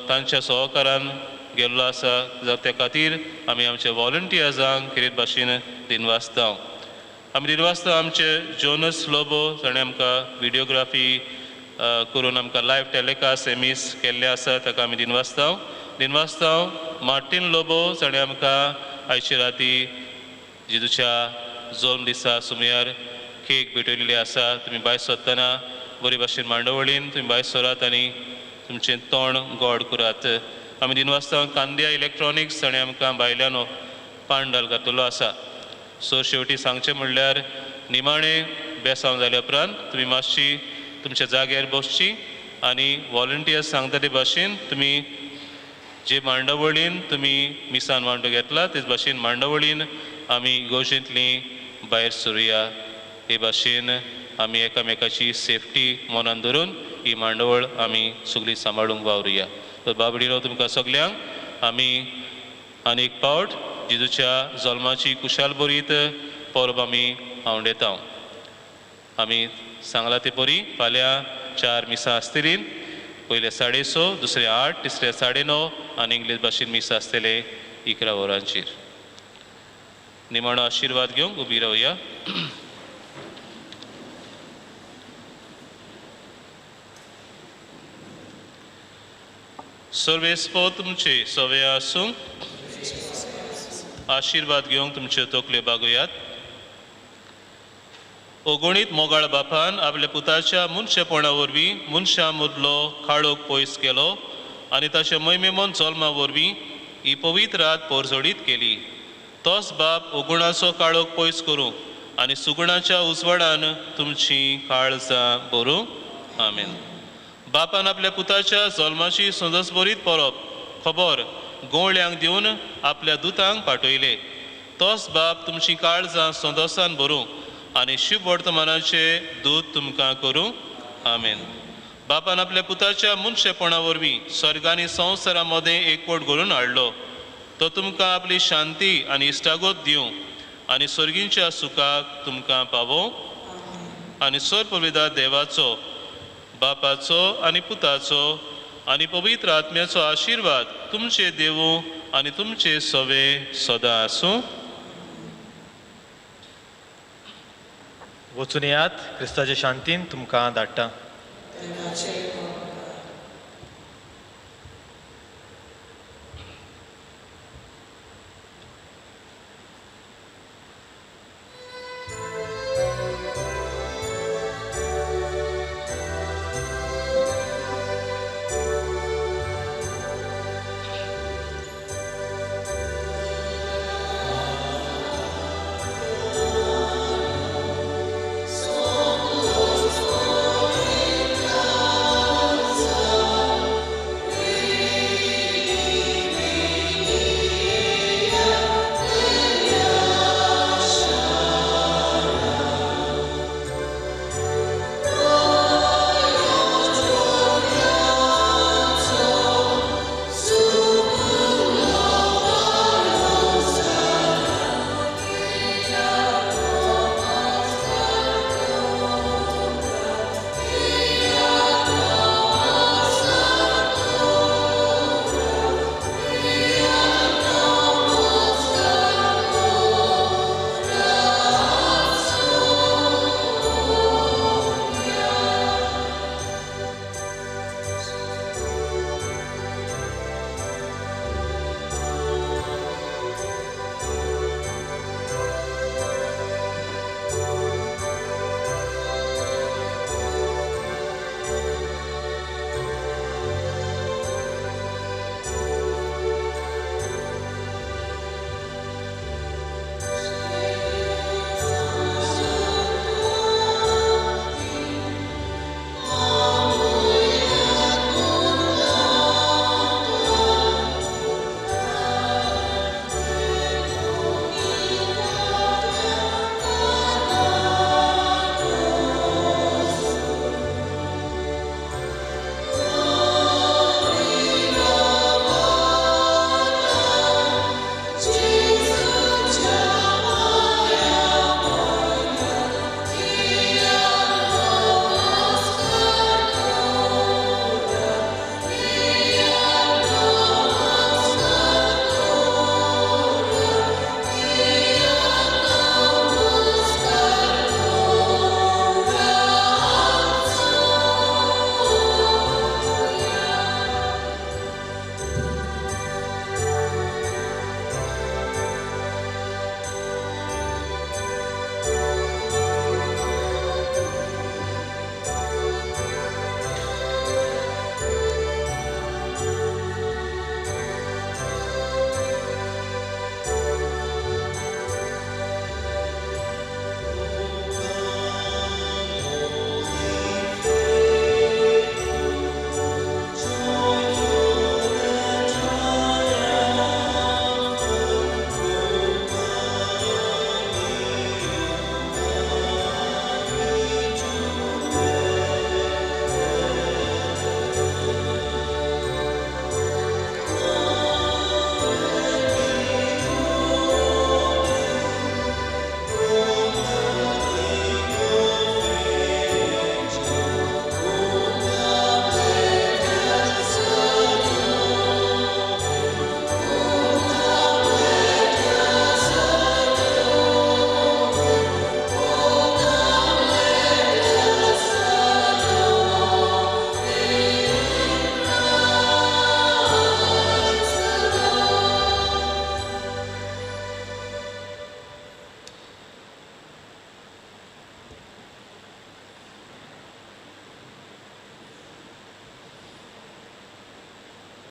तांच्या सहकारान गेल्लो आसा. जावं त्या खातीर आमी आमच्या वॉलंटियर्सांक कितें भाशेन दिनवासतांव. आमी दिनवासतांव आमचे जोनस लोबो ताणें आमकां विडियोग्राफी करून आमकां लायव्ह टॅलिकास्ट एमीस केल्ले आसा. ताका आमी दिनवासतांव. दिनवासतांव मार्टीन लोबो ताणें आमकां आयचे राती जेजूच्या जल्म दिसा सुमार केक भेटयलेली आसा. तुमी भायर सरतना बरे भाशेन मांडवळीन तुमी भायर सरात आनी तुमचें तोंड गोड करात. आमी दिनवासतांव कांद्या इलेक्ट्रॉनिक्स ताणें आमकां भायल्यान पांडाल घातिल्लो आसा. सो शेवटी सांगचें म्हणल्यार निमाणें बेसांव जाल्या उपरांत तुमी मातशी तुमच्या जाग्यार बसची आनी वॉलंटियर्स सांगता ते भाशेन तुमी जे मांडावळीन तुमी मिसान वांटो घेतला तेच भाशेन मांडावळीन आमी इगोर्जेंतली भायर सरुया. हे भाशेन आमी एकामेकाची सेफ्टी मनान धरून ही मांडावळ आमी सगळी सांबाळूंक वावरुया. तर बाबडीनो तुमकां सगल्यांक आमी आनी एक पावट जेजूच्या जल्माची कुशाल बरीत परब आमी आवंडेता. आमी सांगला ते परी फाल्यां 4 मिसां आसतलीं. पयले 6:30, दुसरे 8, तिसरे 9:30 आनी इंग्लीश भाशेन मिसां आसतले 11 वरांचेर. निमाणो आशिर्वाद घेवंक उबी रावया. सर्वेस्पो तुमचे सवे आसूं. आशिर्वाद घेवंक तुमच्यो तकल्यो बागुयात. अगणीत मोगाळ बापान आपल्या पुताच्या मनशेपणा वरवीं मनशां मदलो काळोख पयस केलो आनी ताच्या मैमेमोन जल्मा वरवीं ही पवित्र रात परजडीत केली. तोच बाप अगुणाचो काळोख पयस करूं आनी सुगुणाच्या उजवाडान तुमची काळजां भरूं. आमेन. बापान आपल्या पुताच्या जल्माची सदस बरीत परब खबर गोवळ्यांक दिवन आपल्या दुतांक पाठयले. तोच बाप तुमची काळजां सदोसान भरूं आनी शुभ वर्तमानाचे दूत तुमकां करूं. आमेन. बापान आपल्या पुताच्या मनशेपणा वरवीं स्वर्ग आनी संवसारा मदें एकवट घालून हाडलो. तो तुमकां आपली शांती आनी इश्टागत दिवं आनी स्वर्गींच्या सुखाक तुमकां पावों. आनी सर्वपिता देवाचो बापाचो आनी पुताचो आनी पवित्र आत्म्याचो आशिर्वाद तुमचे देवूं आनी तुमचे सवे सदां आसूं. वचून येयात. क्रिस्ताचे शांतीन तुमकां धाडटा. देवाचे